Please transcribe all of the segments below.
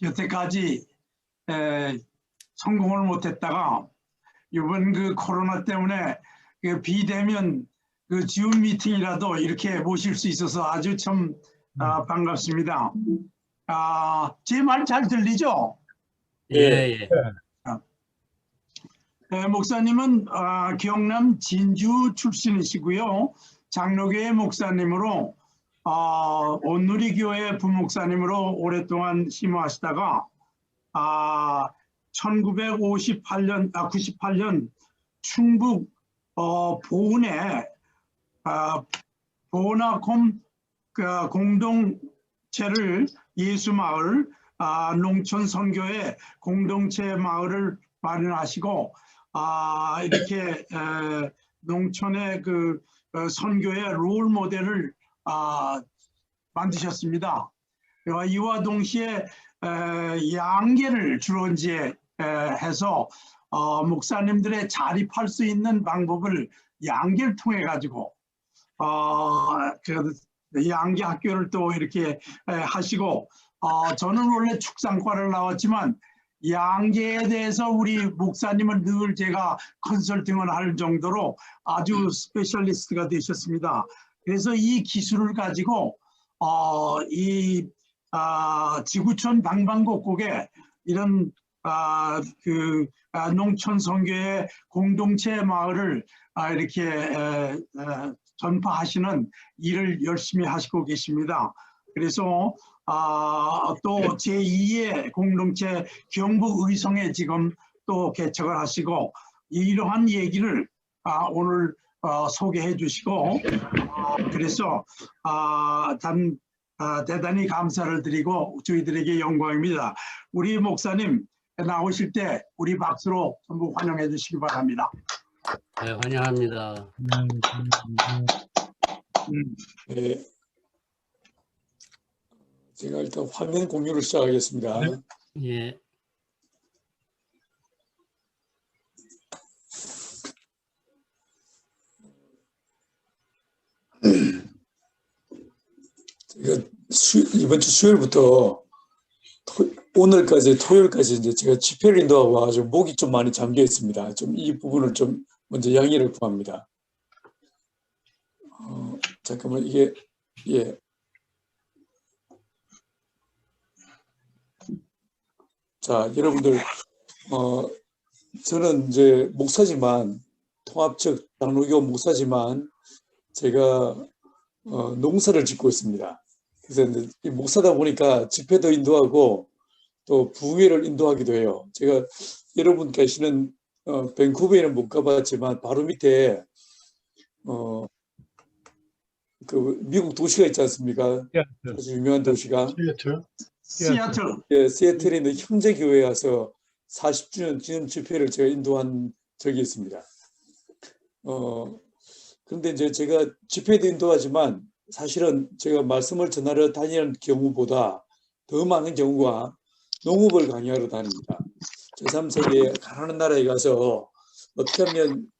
여태까지 성공을 못했다가 이번 그 코로나 때문에 그 비대면 그 줌 미팅이라도 이렇게 모실 수 있어서 아주 참 반갑습니다. 제 말 잘 들리죠? 예. 목사님은 경남 진주 출신이시고요. 장로교회 목사님으로 온누리교회 부목사님으로 오랫동안 심호하시다가 98년 충북 보은에 보은아콤 공동체를 예수마을 농촌 선교회 공동체 마을을 마련하시고 이렇게 농촌의 그 선교의 롤 모델을 만드셨습니다. 이와 동시에 양계를 주로 이제 해서 목사님들의 자립할 수 있는 방법을 양계를 통해 가지고 그 양계 학교를 또 이렇게 하시고 저는 원래 축산과를 나왔지만 양계에 대해서 우리 목사님은 늘 제가 컨설팅을 할 정도로 아주 스페셜리스트가 되셨습니다. 그래서 이 기술을 가지고 이 지구촌 방방곡곡에 이런 농촌 선교의 공동체 마을을 이렇게 전파하시는 일을 열심히 하시고 계십니다. 그래서 또 제2의 공동체 경북의성에 지금 또 개척을 하시고 이러한 얘기를 오늘 소개해 주시고 그래서 대단히 감사를 드리고 저희들에게 영광입니다. 우리 목사님 나오실 때 우리 박수로 전부 환영해 주시기 바랍니다. 네, 환영합니다. 네. 제가 일단 화면 공유를 시작하겠습니다. 예. 제가 이번 주 수요일부터 오늘까지 토요일까지 이제 제가 집회를 인도하고 와가지고 목이 좀 많이 잠겨 있습니다. 좀 이 부분을 좀 먼저 양해를 구합니다. 잠깐만 이게 자, 여러분들 저는 이제 목사지만 통합적 장로교 목사지만 제가 농사를 짓고 있습니다. 그래서 이제 목사다 보니까 집회도 인도하고 또 부흥회를 인도하기도 해요. 제가 여러분 계시는 밴쿠버에는 못 가봤지만 바로 밑에 그 미국 도시가 있지 않습니까? 아주 유명한 도시가 시애틀. 예, 시애틀에 있는 형제교회에 와서 40주년 기념 집회를 제가 인도한 적이 있습니다. 그런데 이제 제가 집회도 인도하지만 사실은 제가 말씀을 전하러 다니는 경우보다 더 많은 경우가 농업을 강의하러 다닙니다. 제3세계 가난한 나라에 가서 어떻게 하면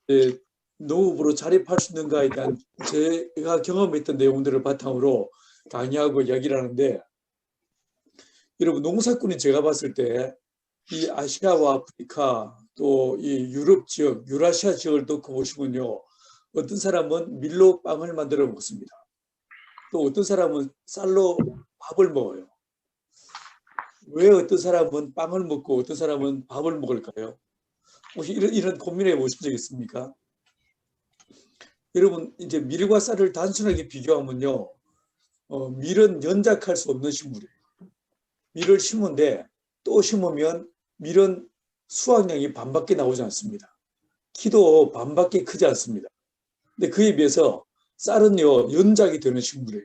농업으로 자립할 수 있는가에 대한 제가 경험했던 내용들을 바탕으로 강의하고 이야기를 하는데 여러분 농사꾼이 제가 봤을 때 이 아시아와 아프리카 또 이 유럽 지역, 유라시아 지역을 놓고 보시면요. 어떤 사람은 밀로 빵을 만들어 먹습니다. 또 어떤 사람은 쌀로 밥을 먹어요. 왜 어떤 사람은 빵을 먹고 어떤 사람은 밥을 먹을까요? 혹시 이런 고민해 보신 적 있습니까? 여러분 이제 밀과 쌀을 단순하게 비교하면요. 밀은 연작할 수 없는 식물이에요. 밀을 심은데 또 심으면 밀은 수확량이 반밖에 나오지 않습니다. 키도 반밖에 크지 않습니다. 근데 그에 비해서 쌀은요 연작이 되는 식물이에요.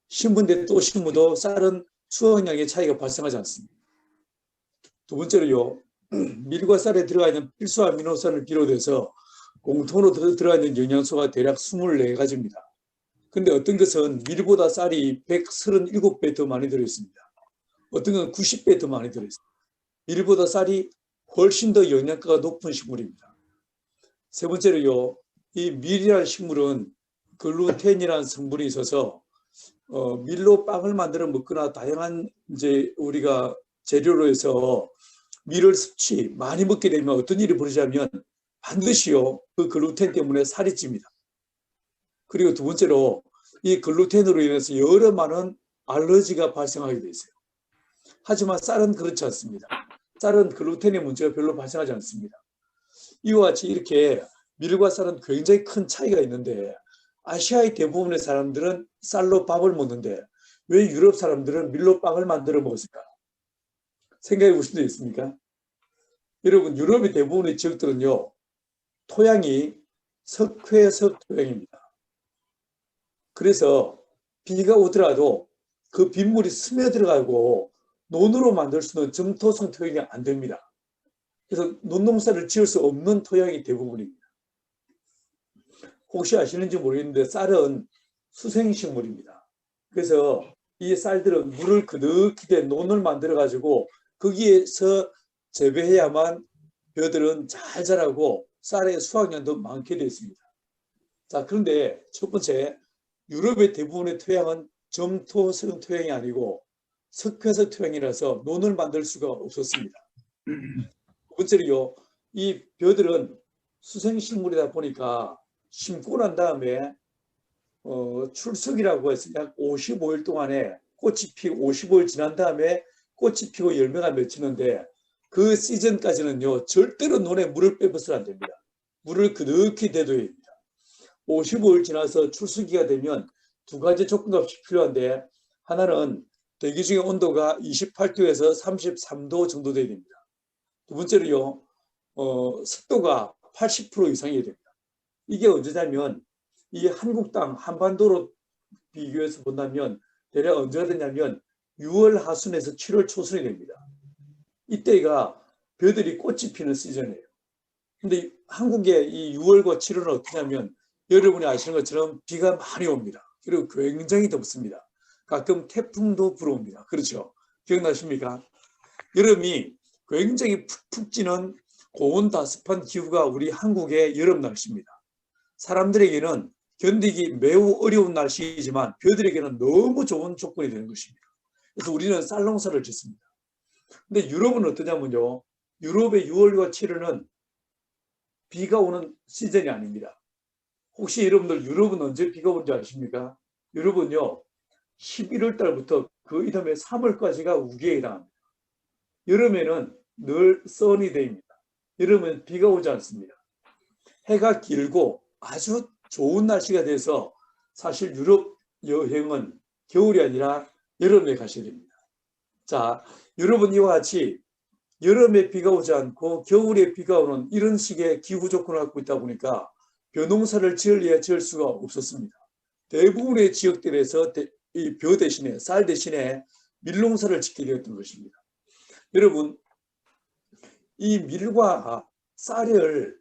심은데 또 심어도 쌀은 수확량의 차이가 발생하지 않습니다. 두 번째로요 밀과 쌀에 들어가 있는 필수 아미노산을 비롯해서 공통으로 들어가 있는 영양소가 대략 24가지입니다. 근데 어떤 것은 밀보다 쌀이 137배 더 많이 들어있습니다. 어떤 건 90배 더 많이 들어있습니다. 밀보다 쌀이 훨씬 더 영양가가 높은 식물입니다. 세 번째로요, 이 밀이라는 식물은 글루텐이라는 성분이 있어서 밀로 빵을 만들어 먹거나 다양한 이제 우리가 재료로 해서 밀을 섭취 많이 먹게 되면 어떤 일이 벌어지냐면 반드시요 그 글루텐 때문에 살이 찝니다. 그리고 두 번째로 이 글루텐으로 인해서 여러 많은 알러지가 발생하게 돼 있어요. 하지만 쌀은 그렇지 않습니다. 쌀은 글루텐의 문제가 별로 발생하지 않습니다. 이와 같이 이렇게 밀과 쌀은 굉장히 큰 차이가 있는데 아시아의 대부분의 사람들은 쌀로 밥을 먹는데 왜 유럽 사람들은 밀로 빵을 만들어 먹었을까? 생각해 보신 적 있습니까? 여러분, 유럽의 대부분의 지역들은요, 토양이 석회석 토양입니다. 그래서 비가 오더라도 그 빗물이 스며들어가고 논으로 만들 수는 점토성 토양이 안 됩니다. 그래서 논농사를 지을 수 없는 토양이 대부분입니다. 혹시 아시는지 모르겠는데 쌀은 수생식물입니다. 그래서 이 쌀들은 물을 그득히 된 논을 만들어 가지고 거기에서 재배해야만 벼들은 잘 자라고 쌀의 수확량도 많게 되어 있습니다. 자, 그런데 첫 번째, 유럽의 대부분의 토양은 점토성 토양이 아니고 석회석 토양이라서 논을 만들 수가 없었습니다. 두 번째로요, 이 벼들은 수생식물이다 보니까 심고 난 다음에 출석이라고 해서 약 55일 동안에 꽃이 피고 55일 지난 다음에 꽃이 피고 열매가 맺히는데 그 시즌까지는요 절대로 논에 물을 빼서는 안 됩니다. 물을 그득히 대둬야 됩니다. 55일 지나서 출수기가 되면 두 가지 조건값이 필요한데 하나는 대기 중의 온도가 28도에서 33도 정도 돼야 됩니다. 두 번째로요 습도가 80% 이상이어야 됩니다. 이게 언제냐면 이 한국 땅 한반도로 비교해서 본다면 대략 언제가 되냐면 6월 하순에서 7월 초순이 됩니다. 이때가 벼들이 꽃이 피는 시즌이에요. 근데 한국의 이 6월과 7월은 어떠냐면 여러분이 아시는 것처럼 비가 많이 옵니다. 그리고 굉장히 덥습니다. 가끔 태풍도 불어옵니다. 그렇죠? 기억나십니까? 여름이 굉장히 푹푹 찌는 고온 다습한 기후가 우리 한국의 여름 날씨입니다. 사람들에게는 견디기 매우 어려운 날씨이지만 벼들에게는 너무 좋은 조건이 되는 것입니다. 그래서 우리는 쌀 농사를 짓습니다. 근데 유럽은 어떠냐면요. 유럽의 6월과 7월은 비가 오는 시즌이 아닙니다. 혹시 여러분들 유럽은 언제 비가 오는지 아십니까? 유럽은요. 11월 달부터 그 이듬해 3월까지가 우기에 해당합니다. 여름에는 늘 써니데이입니다. 여름은 비가 오지 않습니다. 해가 길고 아주 좋은 날씨가 돼서 사실 유럽 여행은 겨울이 아니라 여름에 가셔야 됩니다. 자, 여러분 이와 같이 여름에 비가 오지 않고 겨울에 비가 오는 이런 식의 기후 조건을 갖고 있다 보니까 벼농사를 지을래야 지을 수가 없었습니다. 대부분의 지역들에서 이 벼 대신에 쌀 대신에 밀농사를 짓게 되었던 것입니다. 여러분 이 밀과 쌀을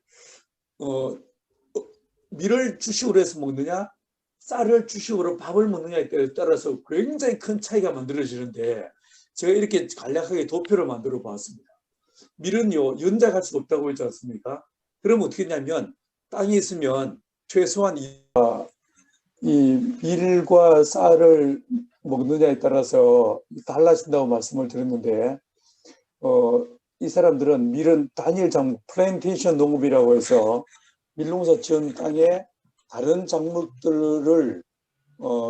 밀을 주식으로 해서 먹느냐 쌀을 주식으로 밥을 먹느냐에 따라서 굉장히 큰 차이가 만들어지는데 제가 이렇게 간략하게 도표를 만들어 보았습니다. 밀은요 연작할 수 없다고 했지 않습니까? 그러면 어떻게 했냐면 땅이 있으면 최소한 이 밀과 쌀을 먹느냐에 따라서 달라진다고 말씀을 드렸는데 이 사람들은 밀은 단일 작물 플랜테이션 농업이라고 해서 밀농사 지은 땅에 다른 작물들을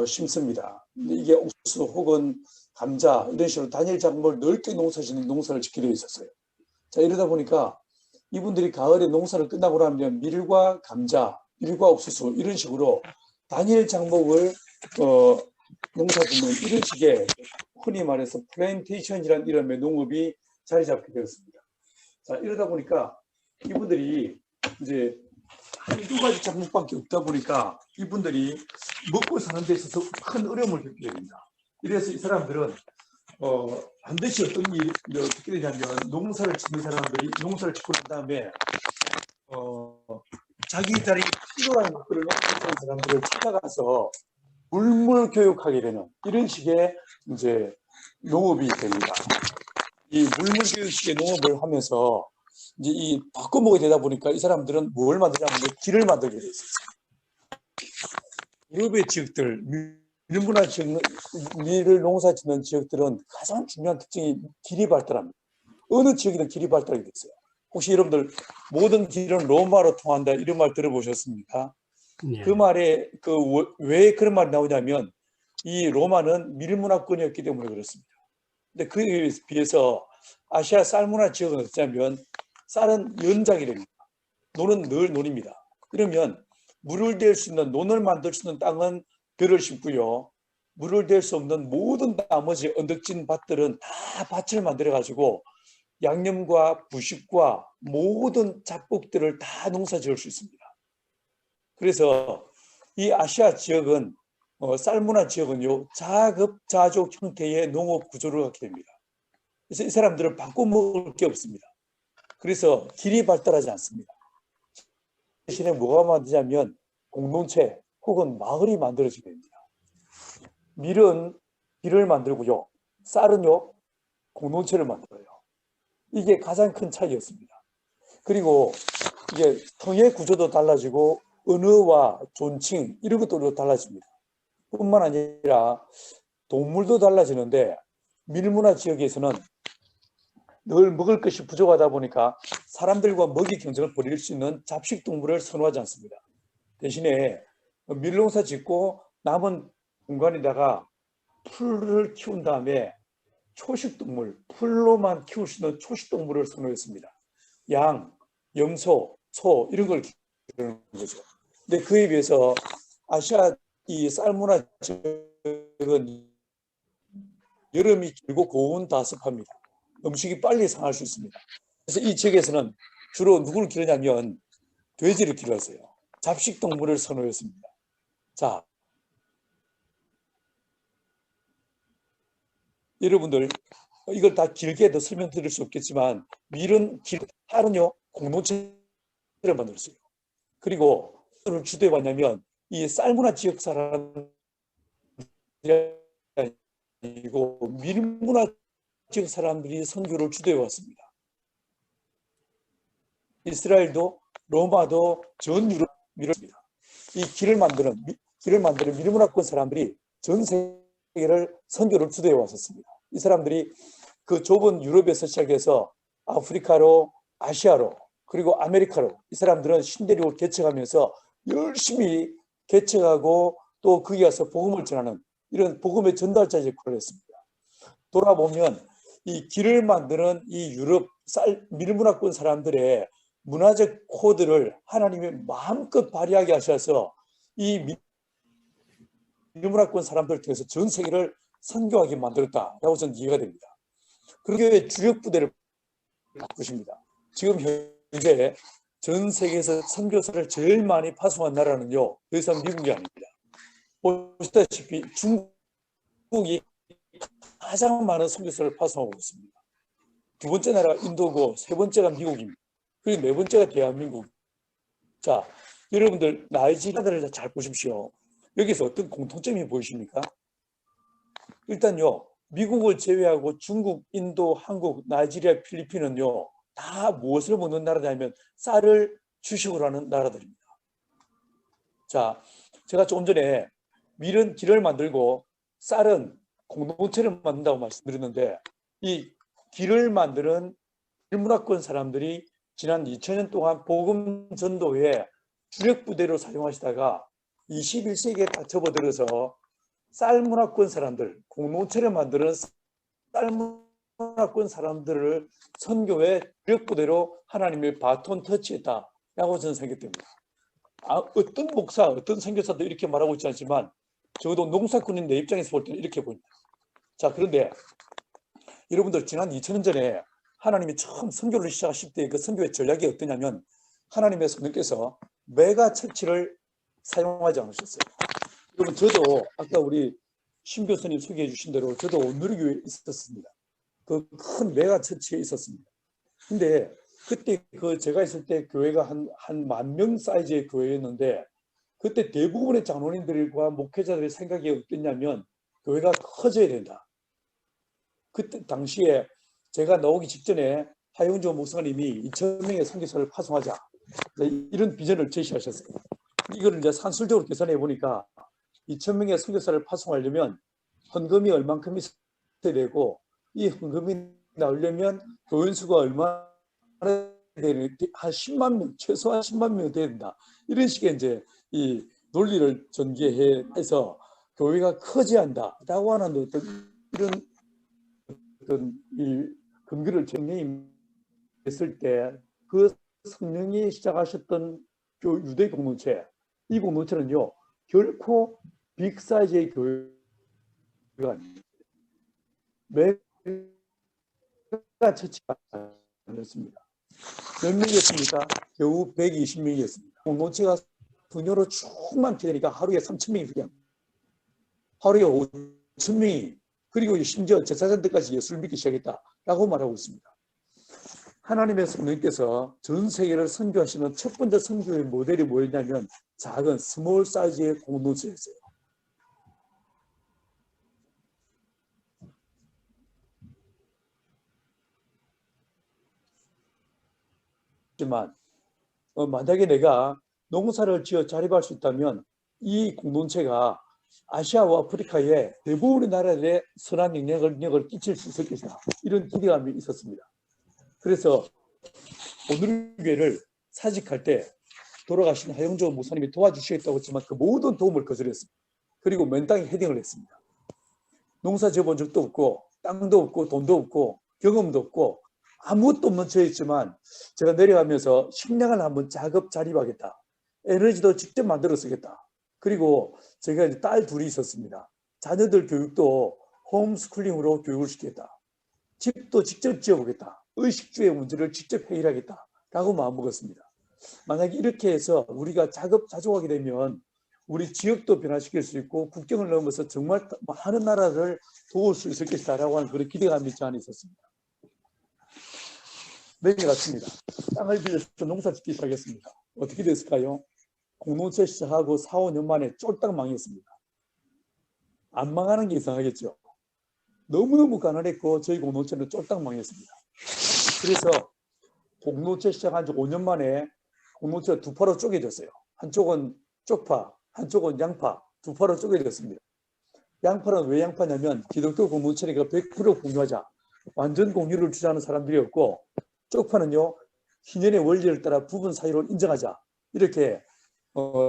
심습니다. 이게 옥수수 혹은 감자 이런 식으로 단일 작물 넓게 농사짓는 농사를 짓게 되어 있었어요. 자, 이러다 보니까 이분들이 가을에 농사를 끝나고 나면 밀과 감자, 밀과 옥수수 이런 식으로 단일 작목을 농사 짓는 이런 식의 흔히 말해서 플랜테이션이라는 이름의 농업이 자리 잡게 되었습니다. 자, 이러다 보니까 이분들이 이제 한두 가지 작목밖에 없다 보니까 이분들이 먹고 사는 데 있어서 큰 어려움을 겪게 됩니다. 이래서 이 사람들은 반드시 어떤 일이 어떻게 되냐면 농사를 짓는 사람들이 농사를 짓고 난 다음에 자기들이 필요한 것들을 농사짓는 사람들을 찾아가서 물물 교육하게 되는 이런 식의 이제 농업이 됩니다. 이 물물 교육식의 농업을 하면서 이제 이 바꿔먹게 되다 보니까 이 사람들은 뭘 만드냐면 길을 만들게 돼 있었어요. 유럽의 지역들 밀문화 지역, 밀을 농사 짓는 지역들은 가장 중요한 특징이 길이 발달합니다. 어느 지역이든 길이 발달하게 돼 있어요. 혹시 여러분들 모든 길은 로마로 통한다 이런 말 들어보셨습니까? 예. 그 말에 왜 그런 말이 나오냐면 이 로마는 밀문화권이었기 때문에 그렇습니다. 근데 그에 비해서 아시아 쌀문화 지역은 어쩌면 쌀은 연장이 됩니다. 논은 늘 논입니다. 그러면 물을 댈 수 있는 논을 만들 수 있는 땅은 벼를 심고요. 물을 댈 수 없는 모든 나머지 언덕진 밭들은 다 밭을 만들어 가지고 양념과 부식과 모든 잡곡들을 다 농사 지을 수 있습니다. 그래서 이 아시아 지역은 쌀문화 지역은요 자급자족 형태의 농업 구조를 갖게 됩니다. 그래서 이 사람들은 바꿔 먹을 게 없습니다. 그래서 길이 발달하지 않습니다. 대신에 뭐가 만드냐면 공동체 혹은 마을이 만들어지게 됩니다. 밀은 길을 만들고요. 쌀은요 공동체를 만들어요. 이게 가장 큰 차이였습니다. 그리고 이게 통의 구조도 달라지고 언어와 존칭 이런 것도 달라집니다. 뿐만 아니라 동물도 달라지는데 밀문화 지역에서는 늘 먹을 것이 부족하다 보니까 사람들과 먹이 경쟁을 벌일 수 있는 잡식 동물을 선호하지 않습니다. 대신에 밀농사 짓고 남은 공간에다가 풀을 키운 다음에 초식 동물, 풀로만 키울 수 있는 초식 동물을 선호했습니다. 양, 염소, 소 이런 걸 기르는 거죠. 근데 그에 비해서 아시아 이 쌀문화 지역은 여름이 길고 고온 다습합니다. 음식이 빨리 상할 수 있습니다. 그래서 이 지역에서는 주로 누구를 기르냐면 돼지를 기르었어요. 잡식 동물을 선호했습니다. 자, 여러분들 이걸 다 길게 더 설명드릴 수 없겠지만 밀은 쌀은요 공동체를 만들었어요. 그리고 를 주도해 왔냐면 이 쌀문화 지역 사람이고 밀문화 지역 사람들이 선교를 주도해 왔습니다. 이스라엘도 로마도 전 유럽 밀었습니다. 이 길을 만드는 밀문화권 사람들이 전 세계를 선교를 주도해 왔었습니다. 이 사람들이 그 좁은 유럽에서 시작해서 아프리카로 아시아로 그리고 아메리카로 이 사람들은 신대륙을 개척하면서 열심히 개척하고 또 거기 가서 복음을 전하는 이런 복음의 전달자 역할을 했습니다. 돌아보면 이 길을 만드는 이 유럽 밀문화권 사람들의 문화적 코드를 하나님이 마음껏 발휘하게 하셔서 이 밀문화권 사람들을 통해서 전 세계를 선교하게 만들었다라고 저는 이해가 됩니다. 그렇게 주력 부대를 바꾸십니다. 지금 현재 전 세계에서 선교사를 제일 많이 파송한 나라는요, 더 이상 미국이 아닙니다. 보시다시피 중국이 가장 많은 선교사를 파송하고 있습니다. 두 번째 나라가 인도고 세 번째가 미국입니다. 그리고 네 번째가 대한민국. 자, 여러분들 나이지리아들을 잘 보십시오. 여기서 어떤 공통점이 보이십니까? 일단요, 미국을 제외하고 중국, 인도, 한국, 나이지리아, 필리핀은요 다 무엇을 먹는 나라냐면 쌀을 주식으로 하는 나라들입니다. 자, 제가 조금 전에 밀은 길을 만들고 쌀은 공동체를 만든다고 말씀드렸는데 이 길을 만드는 밀문화권 사람들이 지난 2000년 동안 복음 전도에 주력 부대로 사용하시다가 21세기에 다 접어들어서 쌀문화권 사람들, 공동체를 만드는 쌀문화권 사람들을 선교의 주력 부대로 하나님의 바톤 터치했다라고 저는 생각됩니다. 어떤 목사, 어떤 선교사도 이렇게 말하고 있지 않지만 적어도 농사꾼인 내 입장에서 볼 때는 이렇게 보입니다. 자, 그런데 여러분들 지난 2000년 전에 하나님이 처음 선교를 시작하실 때 그 선교의 전략이 어떠냐면 하나님의 성령께서 메가 처치를 사용하지 않으셨어요. 여러분 저도 아까 우리 신 교수님 소개해 주신 대로 저도 온누리교회에 있었습니다. 그 큰 메가 처치에 있었습니다. 근데 그때 그 제가 있을 때 교회가 한 10,000명 사이즈의 교회였는데 그때 대부분의 장로님들과 목회자들의 생각이 어땠냐면 교회가 커져야 된다. 그때 당시에 제가 나오기 직전에 하용조 목사님이 2,000명의 선교사를 파송하자 이런 비전을 제시하셨어요. 이거를 이제 산술적으로 계산해 보니까 2,000명의 선교사를 파송하려면 헌금이 얼만큼 있어야 되고 이 헌금이 나오려면 교인 수가 얼마나 되는 한 10만 명, 최소한 10만 명 돼야 된다. 이런 식의 이제 이 논리를 전개해서 교회가 커져야한다라고 하는 어떤 이런 어떤 이 근거를 정리했을 때 그 성령이 시작하셨던 유대 공동체, 이 공동체는요 결코 빅사이즈의 교회가 아닙니다. 메가 처치가 아니었습니다. 몇 명이었습니까? 겨우 120명이었습니다. 공동체가 분열로 쭉만 되니까 하루에 3,000명이 필요합니다. 하루에 5,000명이, 그리고 심지어 제사장들까지 예수를 믿기 시작했다라고 말하고 있습니다. 하나님의 성령께서 전 세계를 선교하시는 첫 번째 선교의 모델이 뭐였냐면 작은 스몰 사이즈의 공동체였어요. 하지만 만약에 내가 농사를 지어 자립할 수 있다면 이 공동체가 아시아와 아프리카의 대부분의 나라들의 선한 영향을 끼칠 수 있을 것이다. 이런 기대감이 있었습니다. 그래서 오늘 교회를 사직할 때 돌아가신 하영조 목사님이 도와주시겠다고 했지만 그 모든 도움을 거절했습니다. 그리고 맨땅에 헤딩을 했습니다. 농사 지어본 적도 없고 땅도 없고 돈도 없고 경험도 없고 아무것도 없는 저였지만 제가 내려가면서 식량을 한번 자립하겠다. 에너지도 직접 만들어 쓰겠다. 그리고 제가 이제 딸 둘이 있었습니다. 자녀들 교육도 홈스쿨링으로 교육을 시키겠다. 집도 직접 지어보겠다. 의식주의 문제를 직접 해결하겠다라고 마음먹었습니다. 만약에 이렇게 해서 우리가 자족하게 되면 우리 지역도 변화시킬 수 있고 국경을 넘어서 정말 많은 나라를 도울 수 있을 것이다라고 하는 그런 기대감이 저 안에 있었습니다. 내려갔습니다. 땅을 빌려서 농사 짓기 시작했습니다. 어떻게 됐을까요? 공동체 시작하고 4, 5년 만에 쫄딱 망했습니다. 안 망하는 게 이상하겠죠. 너무너무 가난했고 저희 공동체는 쫄딱 망했습니다. 그래서 공동체 시작한 지 5년 만에 공동체가 두 파로 쪼개졌어요. 한쪽은 쪽파, 한쪽은 양파, 두 파로 쪼개졌습니다. 양파는 왜 양파냐면 기독교 공동체니까 100% 공유하자. 완전 공유를 주장하는 사람들이었고, 쪽파는요 희년의 원리를 따라 부분 사유를 인정하자. 이렇게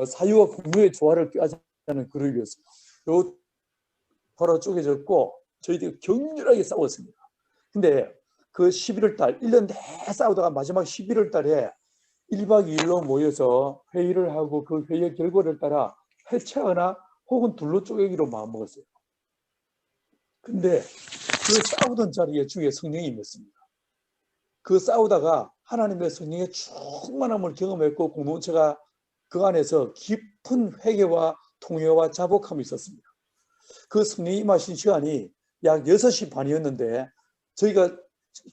사유와 공유의 조화를 꾀하자는 그룹이었습니다. 요 파로 쪼개졌고 저희들이 격렬하게 싸웠습니다. 근데 그 11월 달 1년 내 싸우다가 마지막 11월 달에 1박 2일로 모여서 회의를 하고 그 회의의 결과를 따라 해체하거나 혹은 둘로 쪼개기로 마음먹었어요. 근데 그 싸우던 자리에 주위에 성령이 임했습니다. 그 싸우다가 하나님의 성령의 충만함을 경험했고 공동체가 그 안에서 깊은 회개와 통회와 자복함이 있었습니다. 그 성령이 임하신 시간이 약 6시 반이었는데 저희가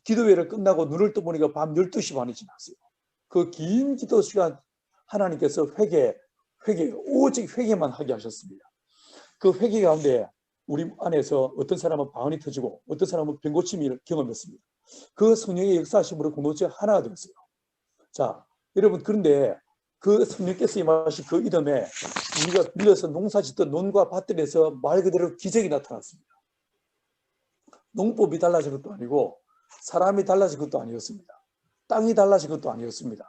기도회를 끝나고 눈을 떠보니까 밤 12시 반이 지났어요. 그 긴 기도 시간 하나님께서 오직 회개만 하게 하셨습니다. 그 회개 가운데 우리 안에서 어떤 사람은 방언이 터지고 어떤 사람은 병고침을 경험했습니다. 그 성령의 역사하심으로 공동체가 하나가 되었어요. 자, 여러분, 그런데 그 성령께서 임하신 그 이듬해 우리가 빌려서 농사 짓던 논과 밭들에서 말 그대로 기적이 나타났습니다. 농법이 달라진 것도 아니고 사람이 달라진 것도 아니었습니다. 땅이 달라진 것도 아니었습니다.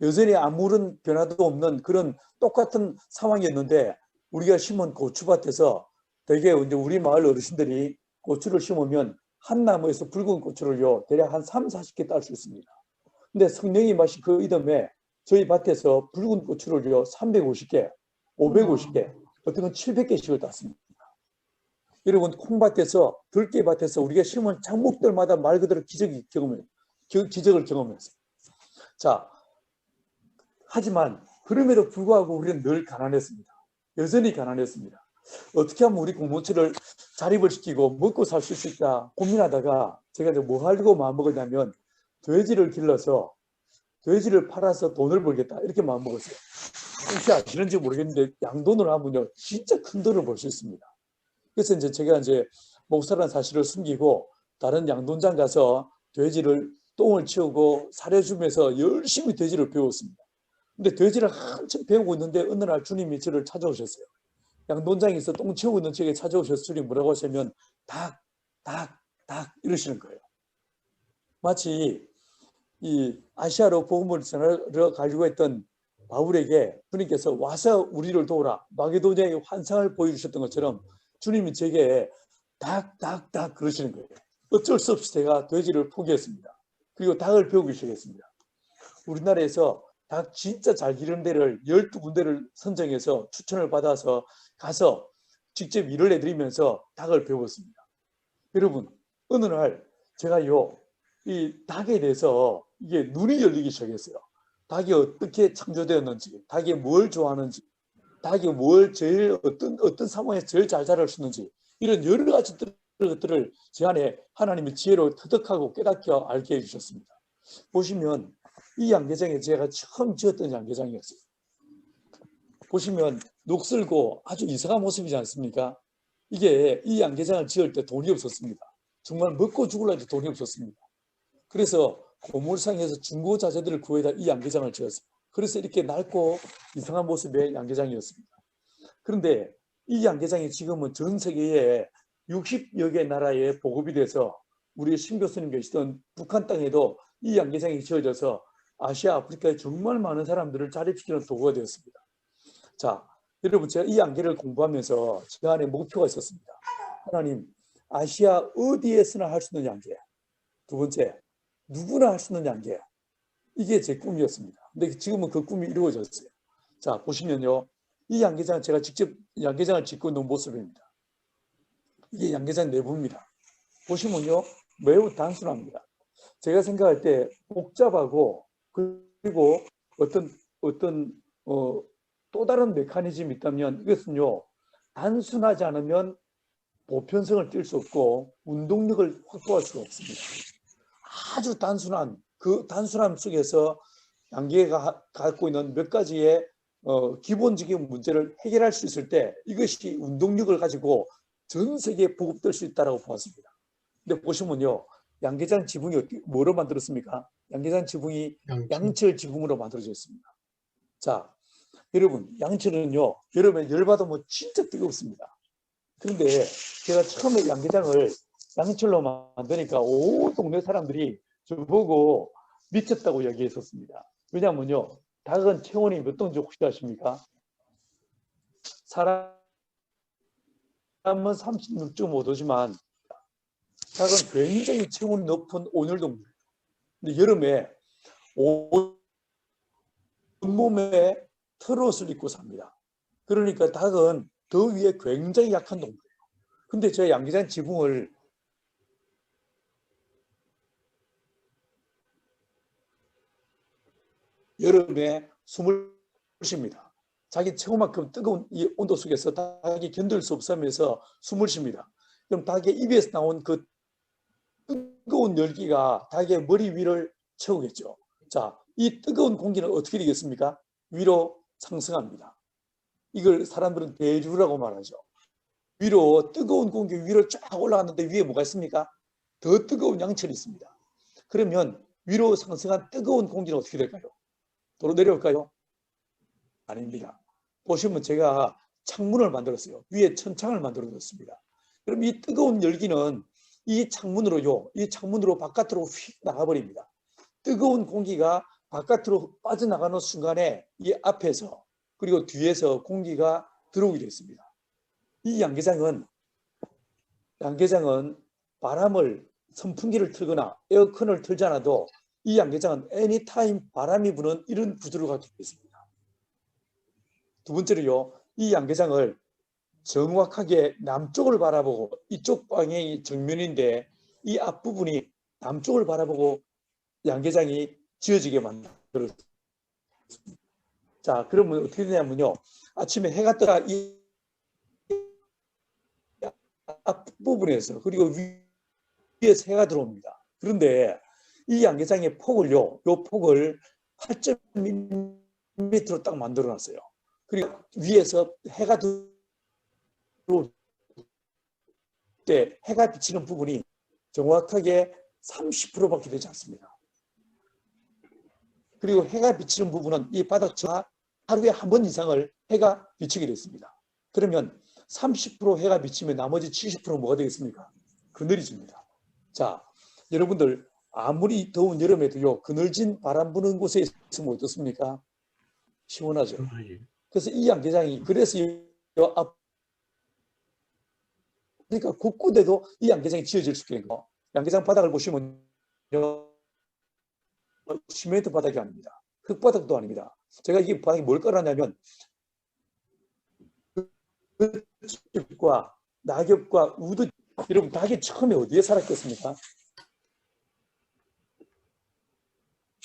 여전히 아무런 변화도 없는 그런 똑같은 상황이었는데 우리가 심은 고추밭에서 대개 이제 우리 마을 어르신들이 고추를 심으면 한 나무에서 붉은 고추를요 대략 한 3, 40개 딸 수 있습니다. 근데 성령이 마신 그 이듬해 저희 밭에서 붉은 고추를요 350개, 550개, 어떤 건 700개씩을 땄습니다. 여러분, 콩밭에서 들깨밭에서 우리가 심은 작목들마다 말 그대로 기적을 경험했어요. 자, 하지만 그럼에도 불구하고 우리는 늘 가난했습니다. 여전히 가난했습니다. 어떻게 하면 우리 공동체를 자립을 시키고 먹고 살 수 있을까 고민하다가 제가 이제 뭐 하려고 마음먹었냐면 돼지를 길러서 돼지를 팔아서 돈을 벌겠다 이렇게 마음먹었어요. 혹시 아시는지 모르겠는데 양돈을 하면요 진짜 큰 돈을 벌 수 있습니다. 그래서 이제 제가 목사라는 사실을 숨기고 다른 양돈장 가서 돼지를 똥을 치우고 사려주면서 열심히 돼지를 배웠습니다. 근데 돼지를 한참 배우고 있는데 어느 날 주님이 저를 찾아오셨어요. 양돈장에서 똥 치우고 있는 저에게 찾아오셨으니 뭐라고 하시면 닭, 닭, 닭 이러시는 거예요. 마치 이 아시아로 복음을 전하러 가려고 했던 바울에게 주님께서 와서 우리를 도우라 마게도냐의 환상을 보여주셨던 것처럼 주님이 제게 닭, 닭, 닭 그러시는 거예요. 어쩔 수 없이 제가 돼지를 포기했습니다. 그리고 닭을 배우기 시작했습니다. 우리나라에서 닭 진짜 잘 기르는 데를 12군데를 선정해서 추천을 받아서 가서 직접 일을 해드리면서 닭을 배웠습니다. 여러분, 어느 날 제가요, 이 닭에 대해서 이게 눈이 열리기 시작했어요. 닭이 어떻게 창조되었는지, 닭이 뭘 좋아하는지, 닭이 뭘 제일 어떤 상황에서 제일 잘 자랄 수 있는지 이런 여러 가지 것들을 제 안에 하나님의 지혜로 터득하고 깨닫게 알게 해주셨습니다. 보시면 이 양계장에 제가 처음 지었던 양계장이었어요. 보시면 녹슬고 아주 이상한 모습이지 않습니까? 이게 이 양계장을 지을 때 돈이 없었습니다. 정말 먹고 죽을라도 돈이 없었습니다. 그래서 고물상에서 중고 자재들을 구해다 이 양계장을 지었어요. 그래서 이렇게 낡고 이상한 모습의 양계장이었습니다. 그런데 이 양계장이 지금은 전 세계에 60여 개 나라에 보급이 돼서 우리 신 교수님 계시던 북한 땅에도 이 양계장이 지어져서 아시아, 아프리카에 정말 많은 사람들을 자립시키는 도구가 되었습니다. 자, 여러분 제가 이 양계를 공부하면서 제 안에 목표가 있었습니다. 하나님, 아시아 어디에서나 할 수 있는 양계. 두 번째, 누구나 할 수 있는 양계. 이게 제 꿈이었습니다. 근데 지금은 그 꿈이 이루어졌어요. 자, 보시면요. 이 양계장은 제가 직접 양계장을 짓고 있는 모습입니다. 이게 양계장 내부입니다. 보시면요. 매우 단순합니다. 제가 생각할 때 복잡하고 그리고 또 다른 메커니즘이 있다면 이것은요. 단순하지 않으면 보편성을 띌 수 없고 운동력을 확보할 수가 없습니다. 아주 단순한 그 단순함 속에서 양계가 갖고 있는 몇 가지의 기본적인 문제를 해결할 수 있을 때 이것이 운동력을 가지고 전 세계에 보급될 수 있다고 보았습니다. 근데 보시면요. 양계장 지붕이 뭐로 만들었습니까? 양계장 지붕이 양철 지붕으로 만들어져 있습니다. 자, 여러분 양철은요. 여름에 열 받으면 진짜 뜨겁습니다. 그런데 제가 처음에 양계장을 양철로 만드니까 온 동네 사람들이 저보고 미쳤다고 얘기했었습니다. 왜냐하면요. 닭은 체온이 몇 도인지 혹시 아십니까? 사람은 36.5도지만 닭은 굉장히 체온이 높은 온열동물. 근데 여름에 온몸에 털옷을 입고 삽니다. 그러니까 닭은 더위에 굉장히 약한 동물이에요. 근데 제가 양계장 지붕을 여름에 숨을 쉽니다. 자기 체온만큼 뜨거운 이 온도 속에서 닭이 견딜 수 없으면서 숨을 쉽니다. 그럼 닭의 입에서 나온 그 뜨거운 열기가 닭의 머리 위를 채우겠죠. 자, 이 뜨거운 공기는 어떻게 되겠습니까? 위로 상승합니다. 이걸 사람들은 대류라고 말하죠. 위로 뜨거운 공기 위로 쫙 올라갔는데 위에 뭐가 있습니까? 더 뜨거운 양철이 있습니다. 그러면 위로 상승한 뜨거운 공기는 어떻게 될까요? 도로 내려올까요? 아닙니다. 보시면 제가 창문을 만들었어요. 위에 천창을 만들어줬습니다. 그럼 이 뜨거운 열기는 이 창문으로 바깥으로 휙 나가버립니다. 뜨거운 공기가 바깥으로 빠져나가는 순간에 이 앞에서 그리고 뒤에서 공기가 들어오게 됐습니다. 이 양계장은 선풍기를 틀거나 에어컨을 틀지 않아도 이 양계장은 애니타임 바람이 부는 이런 구조를 갖고 있습니다. 두 번째로요. 이 양계장을 정확하게 남쪽을 바라보고 이쪽 방향이 정면인데 이 앞부분이 남쪽을 바라보고 양계장이 지어지게 만들었습니다. 자, 그러면 어떻게 되냐면요. 아침에 해가 떠야 이 앞부분에서 그리고 위에서 해가 들어옵니다. 그런데 이 양계장의 폭을요. 이 폭을 8.1m로 딱 만들어 놨어요. 그리고 위에서 해가 들어올 때 해가 비치는 부분이 정확하게 30%밖에 되지 않습니다. 그리고 해가 비치는 부분은 이 바닥 하루에 한 번 이상을 해가 비치게 됐습니다. 그러면 30% 해가 비치면 나머지 70%는 뭐가 되겠습니까? 그늘이 줍니다. 자, 여러분들 아무리 더운 여름에도요, 그늘진 바람 부는 곳에 있으면 어떻습니까? 시원하죠. 그래서 이 양계장이 그래서 그러니까 곳곳에도 이 양계장이 지어질 수 있는 거. 양계장 바닥을 보시면 시멘트 바닥이 아닙니다. 흙바닥도 아닙니다. 제가 이게 바닥이 뭘 깔았냐면 흙과 낙엽과 우드. 여러분 닭이 처음에 어디에 살았겠습니까?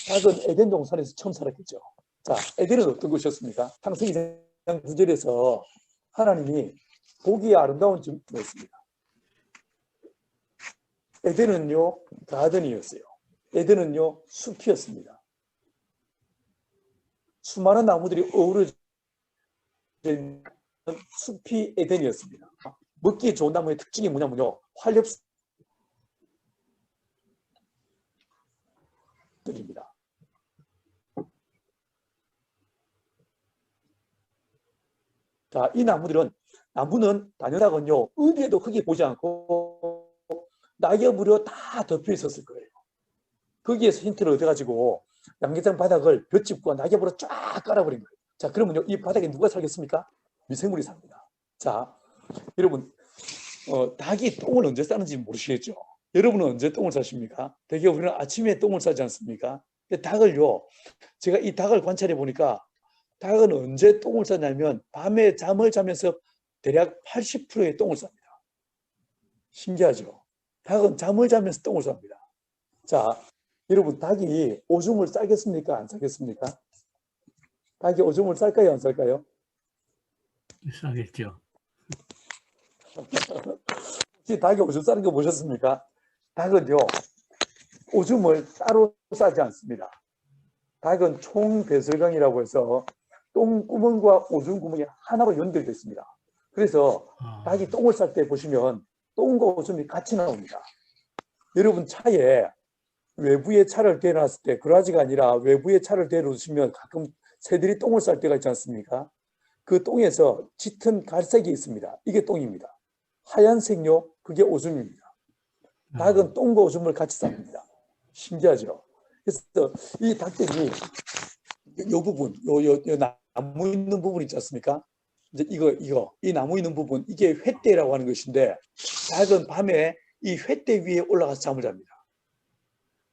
닭은 에덴 동산에서 처음 살았겠죠. 자, 에덴은 어떤 곳이었습니까? 창세기 2장 9절에서 하나님이 보기에 아름다운 집이었습니다. 에덴은요 가든이었어요. 에덴은요 숲이었습니다. 수많은 나무들이 어우러져 있는 숲이 에덴이었습니다. 먹기에 좋은 나무의 특징이 뭐냐면요, 활렵들입니다. 자, 이 나무는 단연하건요 어디에도 흙이 보지 않고 낙엽으로 다 덮여 있었을 거예요. 거기에서 힌트를 얻어가지고 양계장 바닥을 볏짚과 낙엽으로 쫙 깔아버린 거예요. 자, 그러면요 이 바닥에 누가 살겠습니까? 미생물이 삽니다. 자, 여러분 닭이 똥을 언제 싸는지 모르시겠죠? 여러분은 언제 똥을 싸십니까? 대개 우리는 아침에 똥을 싸지 않습니까? 근데 닭을요, 제가 이 닭을 관찰해 보니까 닭은 언제 똥을 싸냐면 밤에 잠을 자면서 대략 80%의 똥을 쌉니다. 신기하죠? 닭은 잠을 자면서 똥을 쌉니다. 자, 여러분 닭이 오줌을 싸겠습니까? 안 싸겠습니까? 닭이 오줌을 쌀까요? 안 쌀까요? 싸겠죠. 혹시 닭이 오줌 싸는 거 보셨습니까? 닭은요 오줌을 따로 싸지 않습니다. 닭은 총배설강이라고 해서 똥구멍과 오줌구멍이 하나로 연결되어 있습니다. 그래서 닭이 똥을 쌀 때 보시면 똥과 오줌이 같이 나옵니다. 여러분 차에 외부에 차를 대놨을 때, 그라지가 아니라 외부에 차를 대놓으시면 가끔 새들이 똥을 쌀 때가 있지 않습니까? 그 똥에서 짙은 갈색이 있습니다. 이게 똥입니다. 하얀색요, 그게 오줌입니다. 닭은 똥과 오줌을 같이 쌉니다. 신기하죠? 그래서 이 닭들이 이 부분, 요 나무 있는 부분 있지 않습니까? 이제 이 나무 있는 부분, 이게 횃대라고 하는 것인데, 닭은 밤에 이 횃대 위에 올라가서 잠을 잡니다.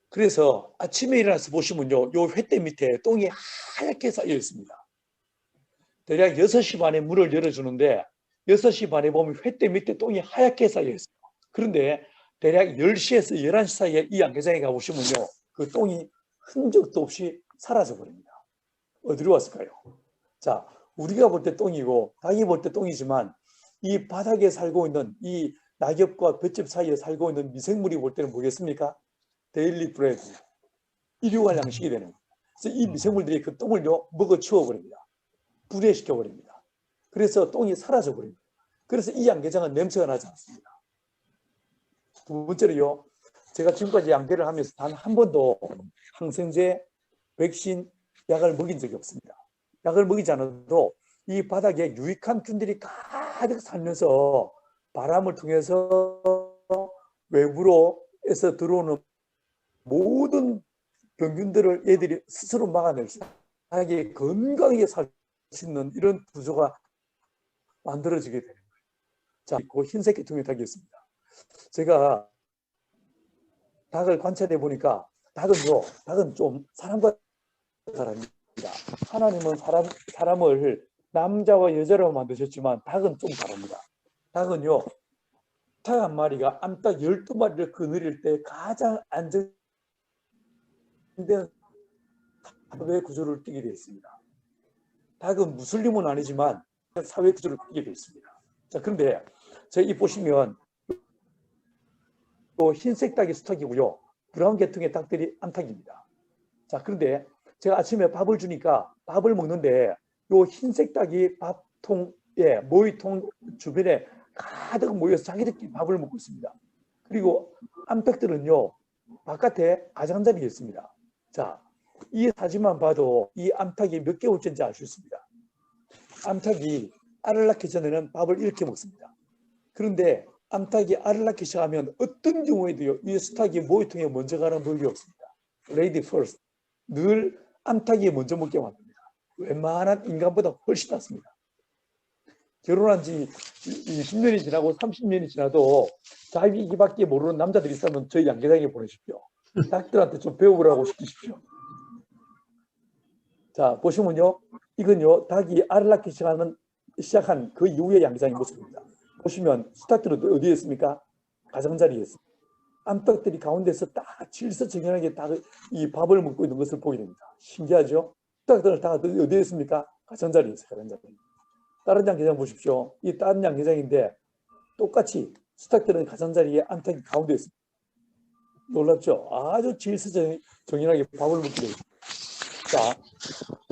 그래서 아침에 일어나서 보시면요, 요 횃대 밑에 똥이 하얗게 쌓여 있습니다. 대략 6시 반에 문을 열어주는데 6시 반에 보면 횃대 밑에 똥이 하얗게 쌓여 있어요. 그런데 대략 10시에서 11시 사이에 이 양계장에 가보시면요, 그 똥이 흔적도 없이 사라져 버립니다. 어디로 왔을까요? 자, 우리가 볼 때 똥이고 닭이 볼 때 똥이지만 이 바닥에 살고 있는 이 낙엽과 볏짚 사이에 살고 있는 미생물이 볼 때는 뭐겠습니까? 데일리 브레드, 일용할 양식이 되는 거예요. 그래서 이 미생물들이 그 똥을요 먹어 치워버립니다. 분해시켜버립니다. 그래서 똥이 사라져버립니다. 그래서 이 양계장은 냄새가 나지 않습니다. 두 번째로요, 제가 지금까지 양계를 하면서 단 한 번도 항생제, 백신, 약을 먹인 적이 없습니다. 약을 먹이지 않아도 이 바닥에 유익한 균들이 가득 살면서 바람을 통해서 외부로에서 들어오는 모든 병균들을 얘들이 스스로 막아내서 닭이 건강하게 살 수 있는 이런 구조가 만들어지게 되는 거예요. 자, 그 흰색 계통의 닭이었습니다. 제가 닭을 관찰해 보니까 닭은 좀 사람과 사람입니다. 하나님은 사람을 남자와 여자로 만드셨지만 닭은 좀 다릅니다. 닭은요, 닭 한 마리가 암탉 12마리를 거느릴 때 가장 안정된 사회 구조를 띠게 되어 있습니다. 닭은 무슬림은 아니지만 사회 구조를 띠게 되어 있습니다. 자, 그런데 제가 이 보시면 또 흰색 닭이 수탉이고요, 브라운 계통의 닭들이 암탉입니다. 자, 그런데 제가 아침에 밥을 주니까 밥을 먹는데 요 흰색 닭이 밥통에 모이통 주변에 가득 모여서 자기들끼리 밥을 먹고 있습니다. 그리고 암탉들은요 바깥에 가장자리에 있습니다. 자, 이 사진만 봐도 이 암탉이 몇 개월째인지 알 수 있습니다. 암탉이 알을 낳기 전에는 밥을 이렇게 먹습니다. 그런데 암탉이 알을 낳기 시작하면 어떤 경우에도요, 이 수탉이 모유통에 먼저 가는 법이 없습니다. Lady first. 늘 암탉이 먼저 먹게 만듭니다. 웬만한 인간보다 훨씬 낫습니다. 결혼한 지 20년이 지나고 30년이 지나도 자기밖에 모르는 남자들이 있으면 저희 양계장에 보내십시오. 닭들한테 좀 배우라고 시키십시오. 자, 보시면요. 이건요, 닭이 알을 낳기 시작한 그 이후의 양계장의 모습입니다. 보시면 수탉들은 어디에 있습니까? 가장자리에 있습니다. 암탉들이 가운데서 딱 질서정연하게 이 밥을 먹고 있는 것을 보게 됩니다. 신기하죠? 수탉들은 다 어디에 있습니까? 가장자리에 있어요. 가장자리. 다른 양계장 보십시오. 이 다른 양계장인데 똑같이 수탉들은 가장자리에 암탉이 가운데 있습니다. 놀랍죠? 아주 질서정연하게 밥을 먹게 됩니다. 자,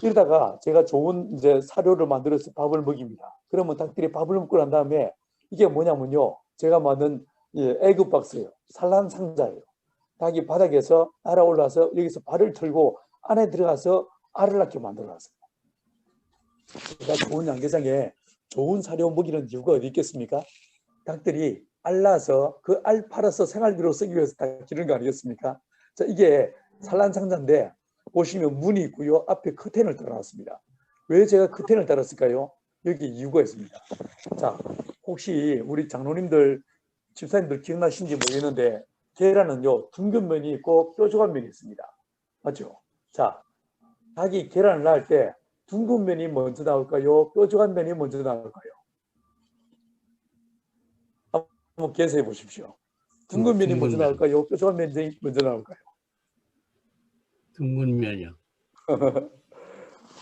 이러다가 제가 좋은 이제 사료를 만들어서 밥을 먹입니다. 그러면 닭들이 밥을 먹고 난 다음에 이게 뭐냐면요. 제가 만든 에그 박스예요. 산란 상자예요. 닭이 바닥에서 날아올라서 여기서 발을 털고 안에 들어가서 알을 낳게 만들어놨습니다. 제가 좋은 양계장에 좋은 사료 먹이는 이유가 어디 있겠습니까? 닭들이 알 낳아서 그 알 팔아서 생활비로 쓰기 위해서 다 기르는 거 아니겠습니까? 자, 이게 산란 상자인데 보시면 문이 있고요. 앞에 커튼을 달아놨습니다. 왜 제가 커튼을 달았을까요? 여기 이유가 있습니다. 자, 혹시 우리 장로님들, 집사님들 기억나시는지 모르겠는데 계란은요, 둥근 면이 있고 뾰족한 면이 있습니다. 맞죠? 자, 닭이 계란을 낳을 때 둥근 면이 먼저 나올까요? 뾰족한 면이 먼저 나올까요? 한번 계산해 보십시오. 둥근 면이 먼저 나올까요? 뾰족한 면이 먼저 나올까요? 둥근 면이요.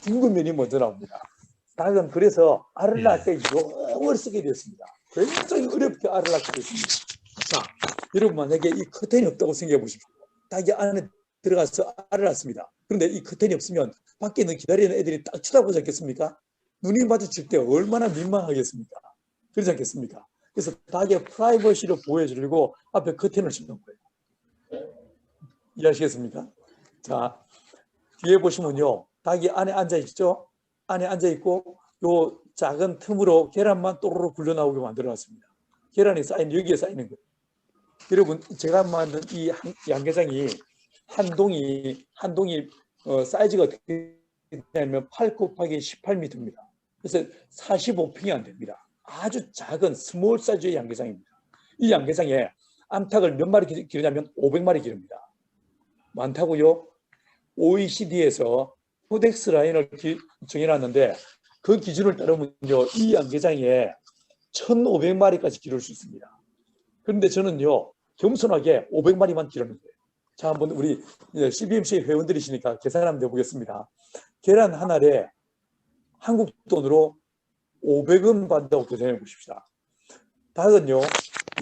둥근 면이 먼저 나옵니다. 닭은 그래서 알을 낳을 예. 때 용을 쓰게 되었습니다. 굉장히 어렵게 알을 낳게 됐습니다. 자, 여러분 만약에 이 커튼이 없다고 생각해 보십시오. 닭이 안에 들어가서 알을 낳습니다. 그런데 이 커튼이 없으면 밖에 있는 기다리는 애들이 딱 쳐다보지 않겠습니까? 눈이 마주칠 때 얼마나 민망하겠습니까? 그렇지 않겠습니까? 그래서 닭의 프라이버시를 보여주려고 앞에 커튼을 씌운 거예요. 이해하시겠습니까? 자, 뒤에 보시면요. 닭이 안에 앉아있죠? 안에 앉아있고 요 작은 틈으로 계란만 또르르 굴러나오게 만들어놨습니다. 계란이 여기에 쌓이는 거예요. 여러분, 제가 만든 이 양계장이 한 동이 사이즈가 어떻게 되냐면 8 곱하기 18m입니다. 그래서 45평이 안 됩니다. 아주 작은 스몰 사이즈의 양계장입니다. 이 양계장에 암탉을 몇 마리 기르냐면 500마리 기릅니다. 많다고요? OECD에서 코덱스 라인을 정해놨는데 그 기준을 따르면요, 이 양계장에 1,500마리까지 기를 수 있습니다. 그런데 저는요, 겸손하게 500마리만 기르는 거예요. 자, 한번 우리 CBMC 회원들이시니까 계산 한번 해보겠습니다. 계란 한 알에 한국 돈으로 500원 받는다고 계산해 보십시다. 닭은요,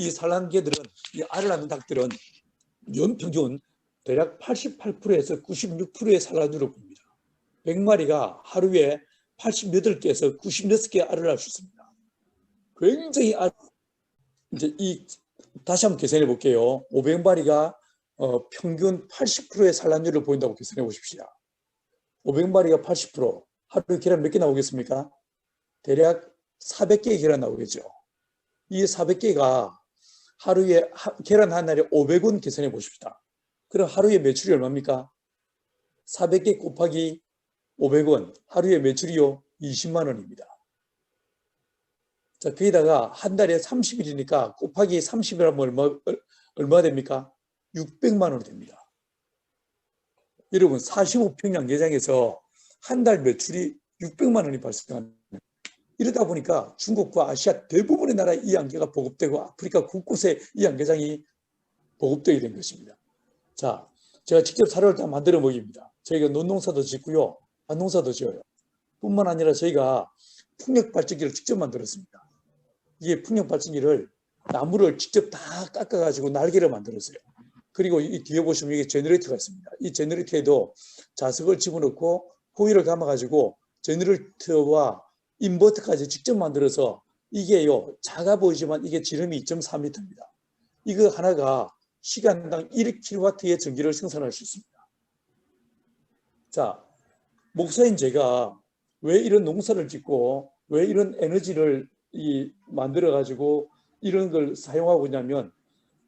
이 산란개들은, 이 알을 낳는 닭들은 연평균 대략 88%에서 96%의 산란율을 봅니다. 100마리가 하루에 88개에서 96개 알을 낳을 수 있습니다. 굉장히 이제 다시 한번 계산해 볼게요. 500마리가 평균 80%의 산란율을 보인다고 계산해 보십시오. 500마리가 80%, 하루에 계란 몇 개 나오겠습니까? 대략 400개의 계란 나오겠죠. 이 400개가 하루에 계란 한 알에 500원 계산해 보십시다. 그럼 하루에 매출이 얼마입니까? 400개 곱하기 500원, 하루에 매출이요 20만 원입니다. 자, 거기다가 한 달에 30일이니까 곱하기 30일 하면 얼마 됩니까? 600만 원 됩니다. 여러분, 45평 양계장에서 한 달 매출이 600만 원이 발생합니다. 이러다 보니까 중국과 아시아 대부분의 나라에 이 양계가 보급되고 아프리카 곳곳에 이 양계장이 보급되게 된 것입니다. 자, 제가 직접 사료를 다 만들어 먹입니다. 저희가 논농사도 짓고요, 밭농사도 지어요. 뿐만 아니라 저희가 풍력발전기를 직접 만들었습니다. 이게 풍력발전기를 나무를 직접 다 깎아가지고 날개를 만들었어요. 그리고 이 뒤에 보시면 이게 제너레이터가 있습니다. 이 제너레이터에도 자석을 집어넣고 호일을 감아가지고 제너레이터와 인버터까지 직접 만들어서 이게요, 작아 보이지만 이게 지름이 2.4m입니다. 이거 하나가 시간당 1kW의 전기를 생산할 수 있습니다. 자, 목사인 제가 왜 이런 농사를 짓고 왜 이런 에너지를 만들어 가지고 이런 걸 사용하고 있냐면,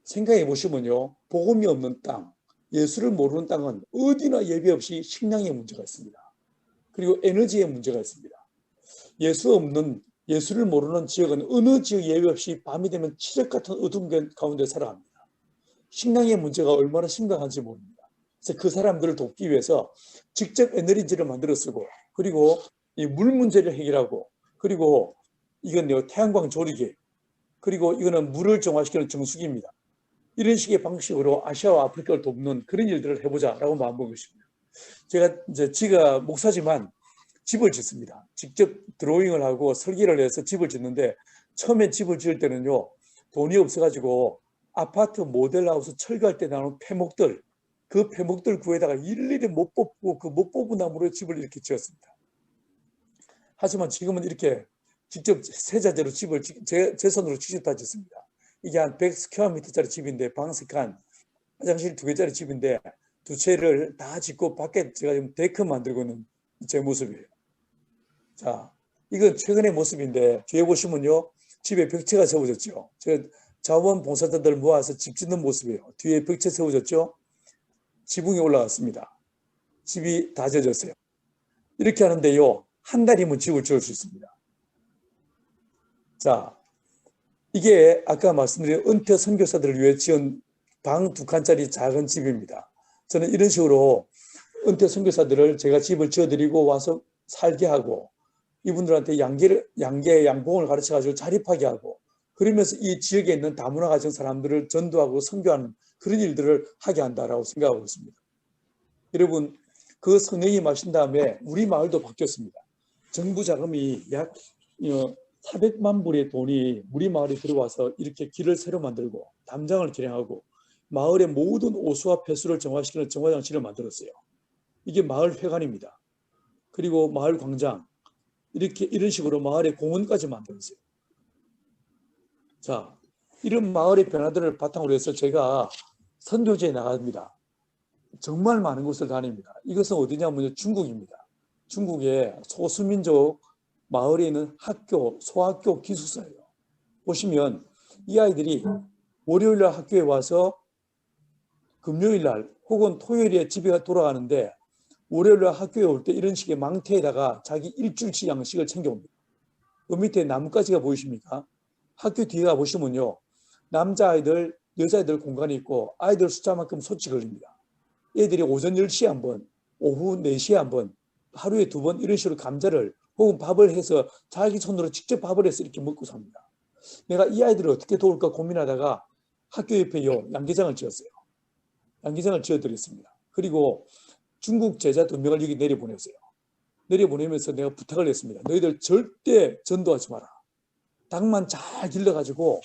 생각해 보시면요, 복음이 없는 땅, 예수를 모르는 땅은 어디나 예배 없이 식량의 문제가 있습니다. 그리고 에너지의 문제가 있습니다. 예수를 모르는 지역은 어느 지역 예배 없이 밤이 되면 칠흑 같은 어둠 가운데 살아갑니다. 식량의 문제가 얼마나 심각한지 모릅니다. 그래서 그 사람들을 돕기 위해서 직접 에너지를 만들어 쓰고, 그리고 이 물 문제를 해결하고, 그리고 이건 태양광 조리기, 그리고 이거는 물을 정화시키는 정수기입니다. 이런 식의 방식으로 아시아와 아프리카를 돕는 그런 일들을 해보자라고 마음먹은 것입니다. 제가 목사지만 집을 짓습니다. 직접 드로잉을 하고 설계를 해서 집을 짓는데, 처음에 집을 지을 때는요, 돈이 없어가지고 아파트 모델하우스 철거할 때 나오는 폐목들, 그 폐목들 구해다가 일일이 못 뽑고 그 못 뽑은 나무로 집을 이렇게 지었습니다. 하지만 지금은 이렇게 직접 세자재로 집을 제 손으로 직접 다 짓습니다. 이게 한 100스퀘어미터짜리 집인데, 방 3칸, 화장실 2개짜리 집인데 두 채를 다 짓고 밖에 제가 지금 데크 만들고 있는 제 모습이에요. 자, 이건 최근의 모습인데, 뒤에 보시면요, 집에 벽체가 세워졌죠. 제가 자원봉사자들 모아서 집 짓는 모습이에요. 뒤에 벽체 세워졌죠. 지붕이 올라갔습니다. 집이 다 젖었어요. 이렇게 하는데요, 한 달이면 집을 지을 수 있습니다. 자, 이게 아까 말씀드린 은퇴 선교사들을 위해 지은 방 2칸짜리 작은 집입니다. 저는 이런 식으로 은퇴 선교사들을 제가 집을 지어드리고 와서 살게 하고, 이분들한테 양봉을 가르쳐가지고 자립하게 하고, 그러면서 이 지역에 있는 다문화 가정 사람들을 전도하고 선교하는 그런 일들을 하게 한다라고 생각하고 있습니다. 여러분, 그 성령이 마신 다음에 우리 마을도 바뀌었습니다. 정부 자금이 약 400만 불의 돈이 우리 마을에 들어와서 이렇게 길을 새로 만들고 담장을 개량하고 마을의 모든 오수와 폐수를 정화시키는 정화장치를 만들었어요. 이게 마을 회관입니다. 그리고 마을 광장, 이런 식으로 마을의 공원까지 만들었어요. 자, 이런 마을의 변화들을 바탕으로 해서 제가 선교지에 나갑니다. 정말 많은 곳을 다닙니다. 이것은 어디냐면 중국입니다. 중국의 소수민족 마을에 있는 학교, 소학교 기숙사예요. 보시면 이 아이들이 월요일날 학교에 와서 금요일날 혹은 토요일에 집에 돌아가는데, 월요일날 학교에 올 때 이런 식의 망태에다가 자기 일주일치 양식을 챙겨옵니다. 그 밑에 나뭇가지가 보이십니까? 학교 뒤에 가보시면요, 남자아이들, 여자아이들 공간이 있고 아이들 숫자만큼 소치 걸립니다. 애들이 오전 10시에 한 번, 오후 4시에 한 번, 하루에 2번 이런 식으로 감자를 혹은 밥을 해서 자기 손으로 직접 밥을 해서 이렇게 먹고 삽니다. 내가 이 아이들을 어떻게 도울까 고민하다가 학교 옆에 양계장을 지었어요. 양계장을 지어드렸습니다. 그리고 중국 제자 2명을 여기 내려보냈어요. 내려보내면서 내가 부탁을 했습니다. 너희들 절대 전도하지 마라. 닭만 잘 길러가지고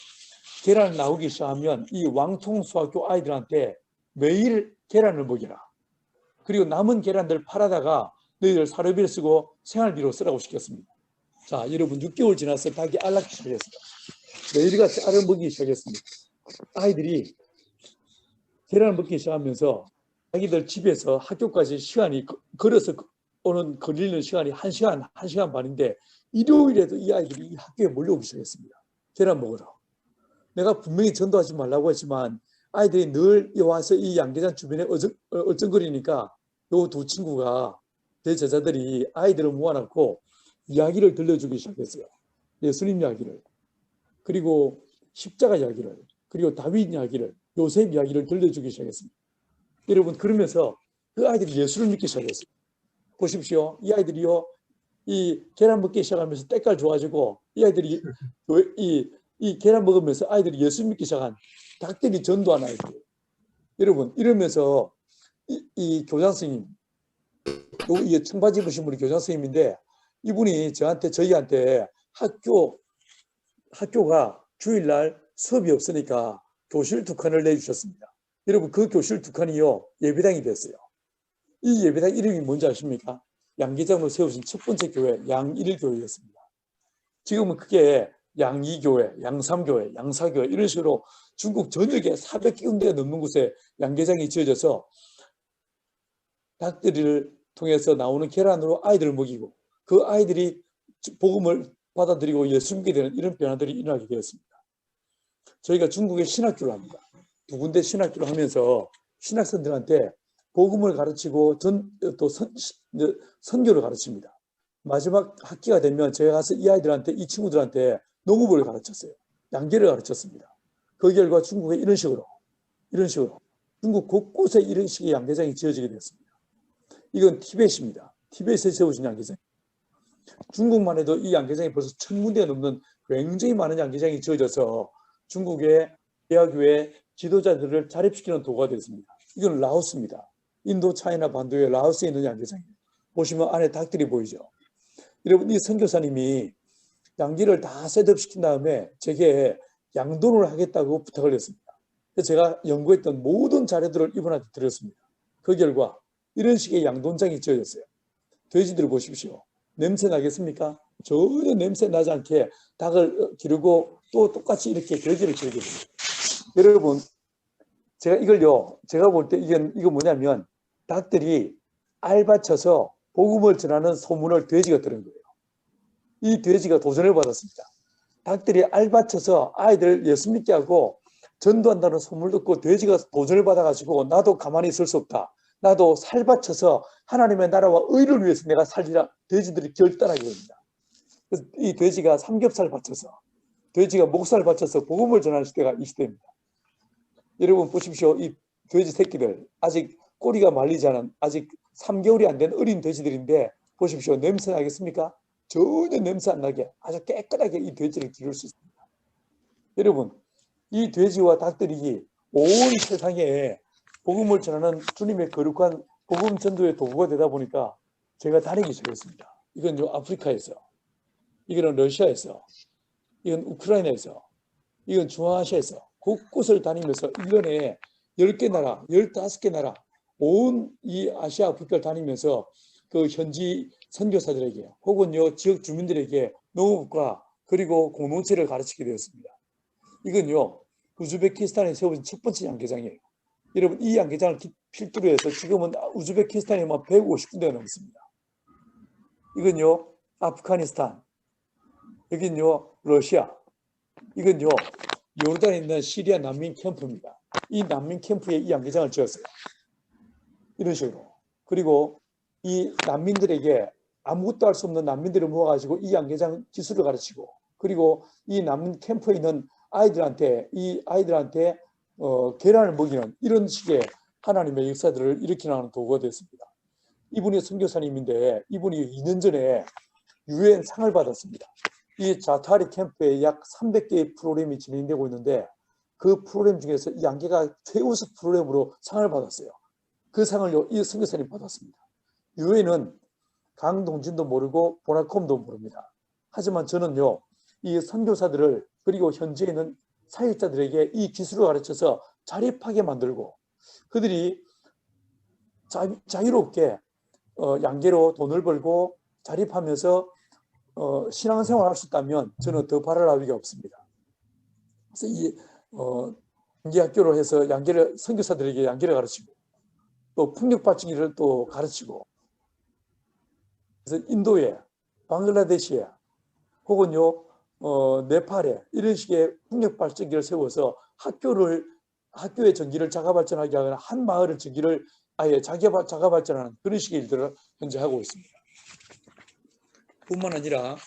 계란 나오기 시작하면 이 왕통수학교 아이들한테 매일 계란을 먹여라. 그리고 남은 계란들 팔아다가 너희들 사료비를 쓰고 생활비로 쓰라고 시켰습니다. 자, 여러분 6개월 지나서 닭이 알락기 시작했습니다. 매일같이 알을 먹이기 시작했습니다. 아이들이 계란을 먹기 시작하면서 자기들 집에서 학교까지 시간이 걸어서 걸리는 시간이 1시간 반인데, 일요일에도 이 아이들이 이 학교에 몰려오기 시작했습니다. 계란 먹으러. 내가 분명히 전도하지 말라고 했지만 아이들이 늘 와서 이 양계장 주변에 얼쩡거리니까 요 두 친구가, 제 제자들이 아이들을 모아놓고 이야기를 들려주기 시작했어요. 예수님 이야기를, 그리고 십자가 이야기를, 그리고 다윗 이야기를, 요셉 이야기를 들려주기 시작했습니다. 여러분, 그러면서 그 아이들이 예수를 믿기 시작했어요. 보십시오. 이 아이들이요, 이 계란 먹기 시작하면서 때깔 좋아지고, 이 아이들이 이 계란 먹으면서 아이들이 예수 믿기 시작한 닭들이 전도한 아이들. 여러분, 이러면서 이 교장 선생님, 이 청바지 입으신 분이 교장 선생님인데, 이분이 저희한테 학교가 주일날 수업이 없으니까 교실 2칸을 내주셨습니다. 여러분, 그 교실 2칸이요, 예배당이 됐어요. 이 예배당 이름이 뭔지 아십니까? 양계장으로 세우신 첫 번째 교회, 양일교회였습니다. 지금은 그게 양이교회, 양삼교회, 양사교회 이런 식으로 중국 전역에 400군데가 넘는 곳에 양계장이 지어져서 닭들을 통해서 나오는 계란으로 아이들을 먹이고, 그 아이들이 복음을 받아들이고 예수 믿게 되는 이런 변화들이 일어나게 되었습니다. 저희가 중국에 신학교를 합니다. 두 군데 신학교를 하면서 신학생들한테 복음을 가르치고 또 선교를 가르칩니다. 마지막 학기가 되면 제가 가서 이 친구들한테 농업을 가르쳤어요. 양계를 가르쳤습니다. 그 결과 중국에 이런 식으로 중국 곳곳에 이런 식의 양계장이 지어지게 되었습니다. 이건 티벳입니다. 티벳에 세우신 양계장. 중국만 해도 이 양계장이 벌써 1000군데가 넘는 굉장히 많은 양계장이 지어져서 중국의 대학교의 지도자들을 자립시키는 도구가 됐습니다. 이건 라오스입니다. 인도 차이나 반도의 라오스에 있는 양계장입니다. 보시면 안에 닭들이 보이죠. 여러분, 이 선교사님이 양기를 다 셋업시킨 다음에 제게 양돈을 하겠다고 부탁을 했습니다. 그래서 제가 연구했던 모든 자료들을 이분한테 드렸습니다. 그 결과 이런 식의 양돈장이 지어졌어요. 돼지들 보십시오. 냄새 나겠습니까? 전혀 냄새 나지 않게 닭을 기르고 또 똑같이 이렇게 돼지를 기르게 됩니다. 여러분, 제가 볼 때 이거 뭐냐면 닭들이 알받쳐서 복음을 전하는 소문을 돼지가 들은 거예요. 이 돼지가 도전을 받았습니다. 닭들이 알받쳐서 아이들 예수 믿게 하고 전도한다는 소문을 듣고 돼지가 도전을 받아가지고 나도 가만히 있을 수 없다. 나도 살받쳐서 하나님의 나라와 의를 위해서 내가 살리라. 돼지들이 결단하게 됩니다. 그래서 이 돼지가 삼겹살 바쳐서 돼지가 목살 바쳐서 복음을 전하는 시대가 이 시대입니다. 여러분 보십시오. 이 돼지 새끼들 아직 꼬리가 말리지 않은 아직 3개월이 안 된 어린 돼지들인데 보십시오. 냄새 나겠습니까? 전혀 냄새 안 나게 아주 깨끗하게 이 돼지를 기를 수 있습니다. 여러분, 이 돼지와 닭들이 온 세상에 복음을 전하는 주님의 거룩한 복음 전도의 도구가 되다 보니까 제가 다니기 시작했습니다. 이건 아프리카에서, 이거는 러시아에서, 이건 우크라이나에서, 이건 중앙아시아에서 곳곳을 다니면서 1년에 10개 나라, 15개 나라 온 이 아시아 아프리카를 다니면서 그 현지 선교사들에게 혹은요 지역 주민들에게 농업과 그리고 공동체를 가르치게 되었습니다. 이건요 우즈베키스탄에 세워진 첫 번째 양계장이에요. 여러분 이 양계장을 필두로 해서 지금은 우즈베키스탄에만 150군데가 넘습니다. 이건요 아프가니스탄, 여긴요 러시아, 이건요 요르단에 있는 시리아 난민 캠프입니다. 이 난민 캠프에 이 양계장을 지었어요. 이런 식으로. 그리고 이 난민들에게 아무것도 할 수 없는 난민들을 모아가지고 이 양계장 기술을 가르치고 그리고 이 난민 캠프에 있는 아이들한테 계란을 먹이는 이런 식의 하나님의 역사들을 일으키는 도구가 됐습니다. 이분이 선교사님인데 이분이 2년 전에 UN 상을 받았습니다. 이 자타리 캠프에 약 300개의 프로그램이 진행되고 있는데 그 프로그램 중에서 이 양계가 최우수 프로그램으로 상을 받았어요. 그 상을 이 선교사님이 받았습니다. 유엔은 강동진도 모르고 보나콤도 모릅니다. 하지만 저는요 이 선교사들을 그리고 현지에 있는 사역자들에게 이 기술을 가르쳐서 자립하게 만들고 그들이 자유롭게 양계로 돈을 벌고 자립하면서 신앙생활을 할 수 있다면 저는 더 바랄 나위가 없습니다. 그래서 이 양계학교로 해서 선교사들에게 양계를 가르치고 또 풍력발전기를 또 가르치고 그래서 인도에 방글라데시에 혹은요 네팔에 이런 식의 풍력발전기를 세워서 학교의 전기를 자가발전하게 하거나 한 마을의 전기를 아예 자가발전하는 그런 식의 일들을 현재 하고 있습니다. 뿐만 아니라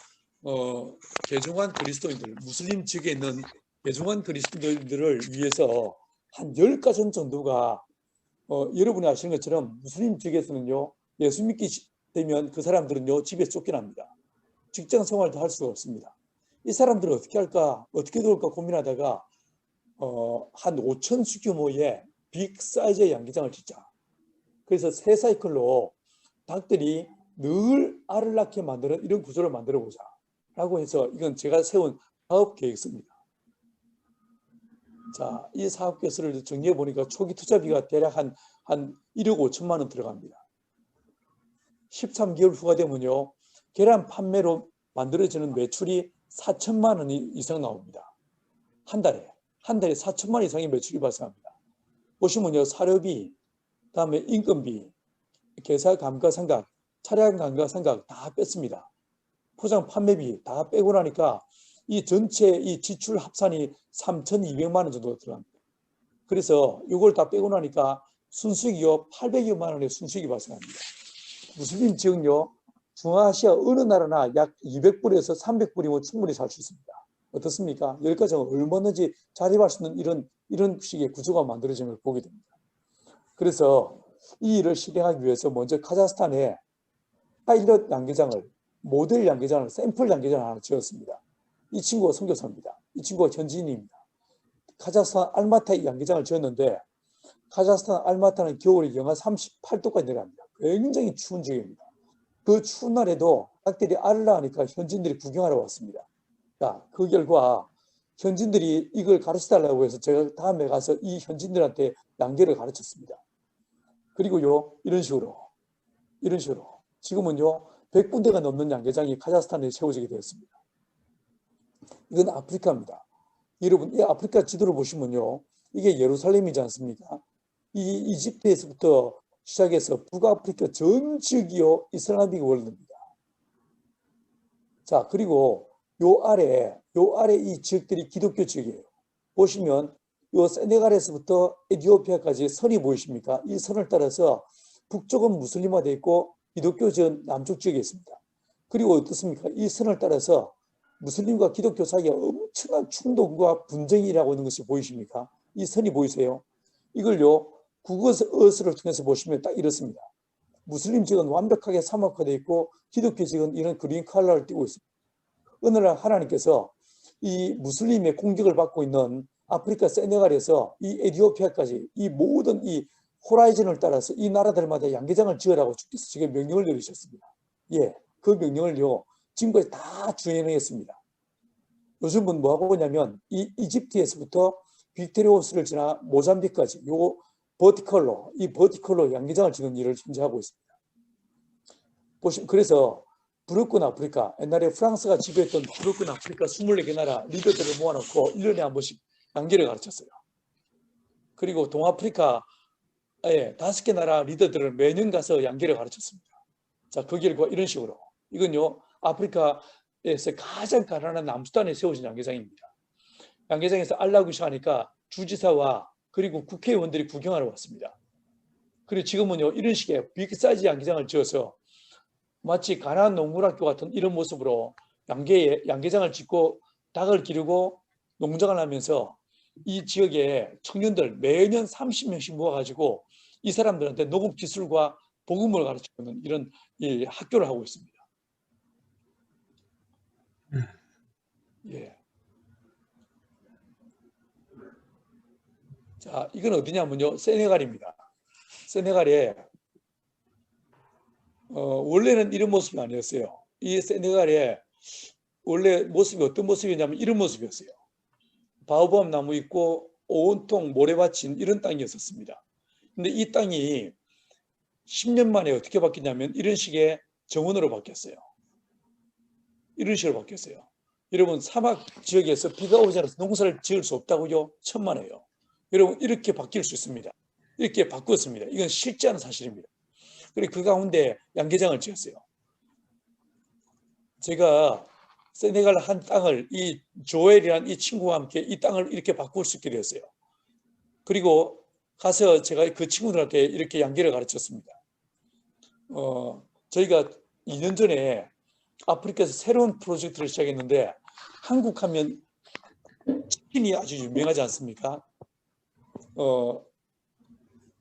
개종한 그리스도인들, 무슬림 지역에 있는 개종한 그리스도인들을 위해서 한 10가정 정도가 여러분이 아시는 것처럼 무슬림 지역에서는요 예수 믿기 되면 그 사람들은요 집에서 쫓겨납니다. 직장 생활도 할 수가 없습니다. 이 사람들을 어떻게 할까 어떻게 도울까 고민하다가 한 5,000수 규모의 빅 사이즈의 양계장을 짓자. 그래서 새 사이클로 닭들이 늘 알을 낳게 만드는 이런 구조를 만들어 보자 라고 해서 이건 제가 세운 사업 계획서입니다. 자, 이 사업 계획서를 정리해 보니까 초기 투자비가 대략 한 1억 5천만 원 들어갑니다. 13개월 후가 되면요 계란 판매로 만들어지는 매출이 4천만 원 이상 나옵니다. 한 달에 4천만 원 이상의 매출이 발생합니다. 보시면요 사료비, 그다음에 인건비, 개사 감가상각, 차량 감가상각 다 뺐습니다. 포장 판매비 다 빼고 나니까 이 전체 이 지출 합산이 3,200만 원 정도 들어갑니다. 그래서 이걸 다 빼고 나니까 순수익이요 800여만 원의 순수익이 발생합니다. 무슬림 지역요 중앙아시아 어느 나라나 약 200불에서 300불이면 충분히 살 수 있습니다. 어떻습니까? 여기까지 얼마든지 자립할 수 있는 이런 식의 구조가 만들어지는 걸 보게 됩니다. 그래서 이 일을 실행하기 위해서 먼저 카자흐스탄에 파일럿 양계장을 모델 양계장을 샘플 양계장을 하나 지었습니다. 이 친구가 선교사입니다. 이 친구가 현지인입니다. 카자흐스탄 알마타에 양계장을 지었는데 카자흐스탄 알마타는 겨울에 영하 38도까지 내려갑니다. 굉장히 추운 지역입니다. 그 추운 날에도 닭들이 알을 낳으니까 현지인들이 구경하러 왔습니다. 자, 그 결과 현지인들이 이걸 가르쳐달라고 해서 제가 다음에 가서 이 현지인들한테 양계를 가르쳤습니다. 그리고요 이런 식으로 지금은요 100군데가 넘는 양계장이 카자흐스탄에 세워지게 되었습니다. 이건 아프리카입니다. 여러분 이 아프리카 지도를 보시면요 이게 예루살렘이지 않습니까? 이 이집트에서부터 시작해서 북아프리카 전 지역이요 이슬람식 월드입니다. 자 그리고 요 아래 이 지역들이 기독교 지역이에요. 보시면 요 세네갈에서부터 에티오피아까지 선이 보이십니까? 이 선을 따라서 북쪽은 무슬림화되어 있고 기독교 지역 남쪽 지역에 있습니다. 그리고 어떻습니까? 이 선을 따라서 무슬림과 기독교 사이에 엄청난 충돌과 분쟁이 일어나고 있는 것이 보이십니까? 이 선이 보이세요? 이걸요 국어서를 통해서 보시면 딱 이렇습니다. 무슬림 지역은 완벽하게 사막화되어 있고 기독교 지역은 이런 그린 컬러를 띠고 있습니다. 어느 날 하나님께서 이 무슬림의 공격을 받고 있는 아프리카 세네갈에서 이 에티오피아까지 이 모든 이 호라이즌을 따라서 이 나라들마다 양계장을 지으라고 주께서 지금 명령을 내리셨습니다. 예, 그 명령을요 지금까지 다 주행했습니다. 요즘은 뭐 하고 있냐면 이 이집트에서부터 빅토리아 호수를 지나 모잠비크까지 요 버티컬로 양계장을 지는 일을 현재 하고 있습니다. 보시면 그래서 브로큰 아프리카 옛날에 프랑스가 지배했던 브로큰 아프리카 24개 나라 리더들을 모아놓고 1년에 한 번씩 양계를 가르쳤어요. 그리고 동아프리카에 5개 나라 리더들을 매년 가서 양계를 가르쳤습니다. 자, 그 결과 이런 식으로 이건요 아프리카에서 가장 가난한 남수단에 세워진 양계장입니다. 양계장에서 알라고 시작하니까 주지사와 그리고 국회의원들이 구경하러 왔습니다. 그리고 지금은요 이런 식의 빅사이즈 양계장을 지어서 마치 가나안 농물학교 같은 이런 모습으로 양계장을 짓고 닭을 기르고 농장을 하면서 이 지역의 청년들 매년 30명씩 모아가지고 이 사람들한테 농업 기술과 복음을 가르치는 이런 학교를 하고 있습니다. 예. 자, 이건 어디냐면요 세네갈입니다. 세네갈에 원래는 이런 모습이 아니었어요. 이 세네갈에 원래 모습이 어떤 모습이냐면 이런 모습이었어요. 바오밤 나무 있고 온통 모래밭인 이런 땅이었습니다. 근데 이 땅이 10년 만에 어떻게 바뀌냐면 이런 식의 정원으로 바뀌었어요. 이런 식으로 바뀌었어요. 여러분 사막 지역에서 비가 오지 않아서 농사를 지을 수 없다고요? 천만에요. 여러분 이렇게 바뀔 수 있습니다. 이렇게 바꾸었습니다. 이건 실제한 사실입니다. 그리고 그 가운데 양계장을 지었어요. 제가 세네갈 한 땅을 이 조엘이라는 이 친구와 함께 이 땅을 이렇게 바꿀 수 있게 되었어요. 그리고 가서 제가 그 친구들한테 이렇게 양계를 가르쳤습니다. 저희가 2년 전에 아프리카에서 새로운 프로젝트를 시작했는데 한국 하면 치킨이 아주 유명하지 않습니까?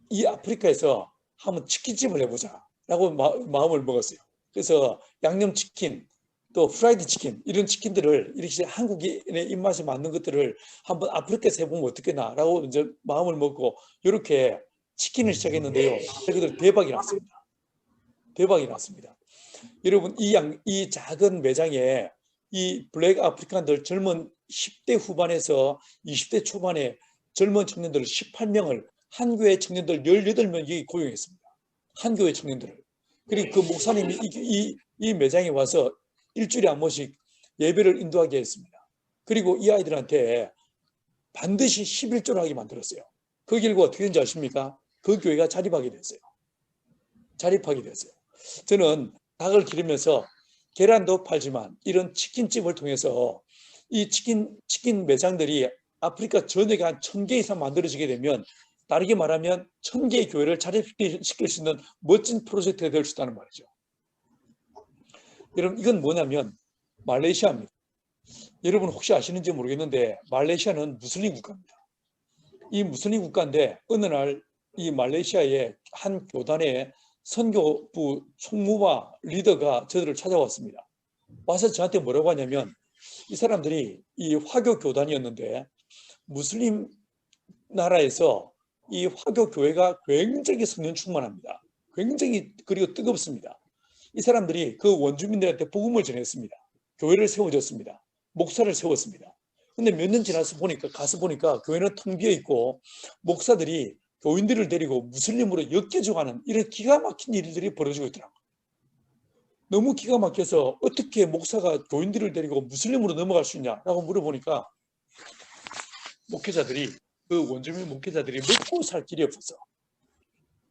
이 아프리카에서 한번 치킨집을 해보자 라고 마음을 먹었어요. 그래서 양념치킨 또 프라이드 치킨 이런 치킨들을 이렇게 한국인의 입맛에 맞는 것들을 한번 아프리카에서 해보면 어떻겠나 라고 이제 마음을 먹고 이렇게 치킨을 시작했는데요. 그들 대박이 났습니다. 대박이 났습니다. 여러분 이 작은 매장에 이 블랙 아프리칸들 젊은 10대 후반에서 20대 초반의 젊은 청년들 18명을 한 교회 청년들 18명이 고용했습니다. 한 교회 청년들을. 그리고 그 목사님이 이 매장에 와서 일주일에 한 번씩 예배를 인도하게 했습니다. 그리고 이 아이들한테 반드시 11조를 하게 만들었어요. 그 결과 어떻게 된지 아십니까? 그 교회가 자립하게 됐어요. 자립하게 됐어요. 저는 닭을 기르면서 계란도 팔지만 이런 치킨집을 통해서 이 치킨 매장들이 아프리카 전역에 한 1000개 이상 만들어지게 되면 다르게 말하면 1000개의 교회를 자립시킬 수 있는 멋진 프로젝트가 될 수 있다는 말이죠. 여러분 이건 뭐냐면 말레이시아입니다. 여러분 혹시 아시는지 모르겠는데 말레이시아는 무슬림 국가입니다. 이 무슬림 국가인데 어느 날 이 말레이시아의 한 교단의 선교부 총무와 리더가 저들을 찾아왔습니다. 와서 저한테 뭐라고 하냐면 이 사람들이 이 화교 교단이었는데 무슬림 나라에서 이 화교 교회가 굉장히 성령 충만합니다. 굉장히 그리고 뜨겁습니다. 이 사람들이 그 원주민들한테 복음을 전했습니다. 교회를 세워줬습니다. 목사를 세웠습니다. 근데 몇 년 지나서 보니까 가서 보니까 교회는 텅 비어 있고 목사들이 교인들을 데리고 무슬림으로 엮여져가는 이런 기가 막힌 일들이 벌어지고 있더라고요. 너무 기가 막혀서 어떻게 목사가 교인들을 데리고 무슬림으로 넘어갈 수 있냐라고 물어보니까 목회자들이 그 원주민 목회자들이 먹고 살 길이 없어서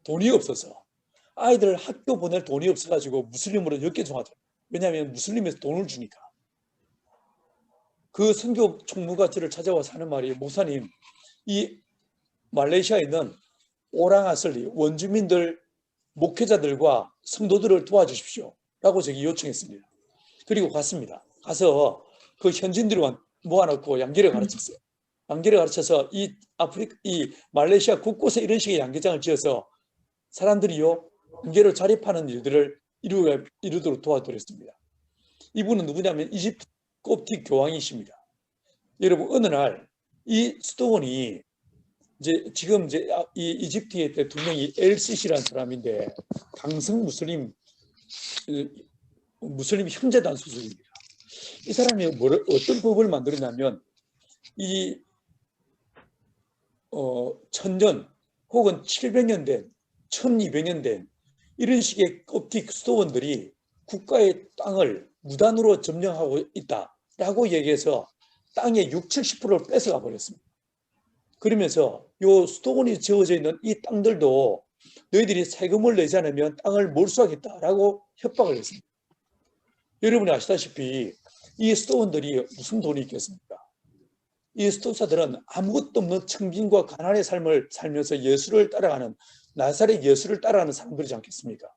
돈이 없어서 아이들 학교 보낼 돈이 없어가지고 무슬림으로 엮여져가더라고요. 왜냐하면 무슬림에서 돈을 주니까. 그 선교 총무가 저를 찾아와서 하는 말이 목사님 이 말레이시아에 있는 오랑아슬리 원주민들 목회자들과 성도들을 도와주십시오 라고 저기 요청했습니다. 그리고 갔습니다. 가서 그 현지인들을 모아놓고 양계를 가르쳤어요. 양계를 가르쳐서 이 말레이시아 곳곳에 이런 식의 양계장을 지어서 사람들이요 양계를 자립하는 일들을 이루도록 도와드렸습니다. 이분은 누구냐면 이집트 콥틱 교황이십니다. 여러분 어느 날 이 수도원이 지금 이 이집트의 대통령이 LCC라는 사람인데 강성 무슬림 형제단 소속입니다. 이 사람이 어떤 법을 만들었냐면 이 1000년 혹은 700년 된 1200년 된 이런 식의 콥틱 수도원들이 국가의 땅을 무단으로 점령하고 있다라고 얘기해서 땅의 60~70%를 뺏어가 버렸습니다. 그러면서 이 수도원이 지어져 있는 이 땅들도 너희들이 세금을 내지 않으면 땅을 몰수하겠다라고 협박을 했습니다. 여러분이 아시다시피 이 수도원들이 무슨 돈이 있겠습니까? 이 수도사들은 아무것도 없는 청빈과 가난의 삶을 살면서 예수를 따라가는 나사렛 예수를 따라가는 사람들이지 않겠습니까?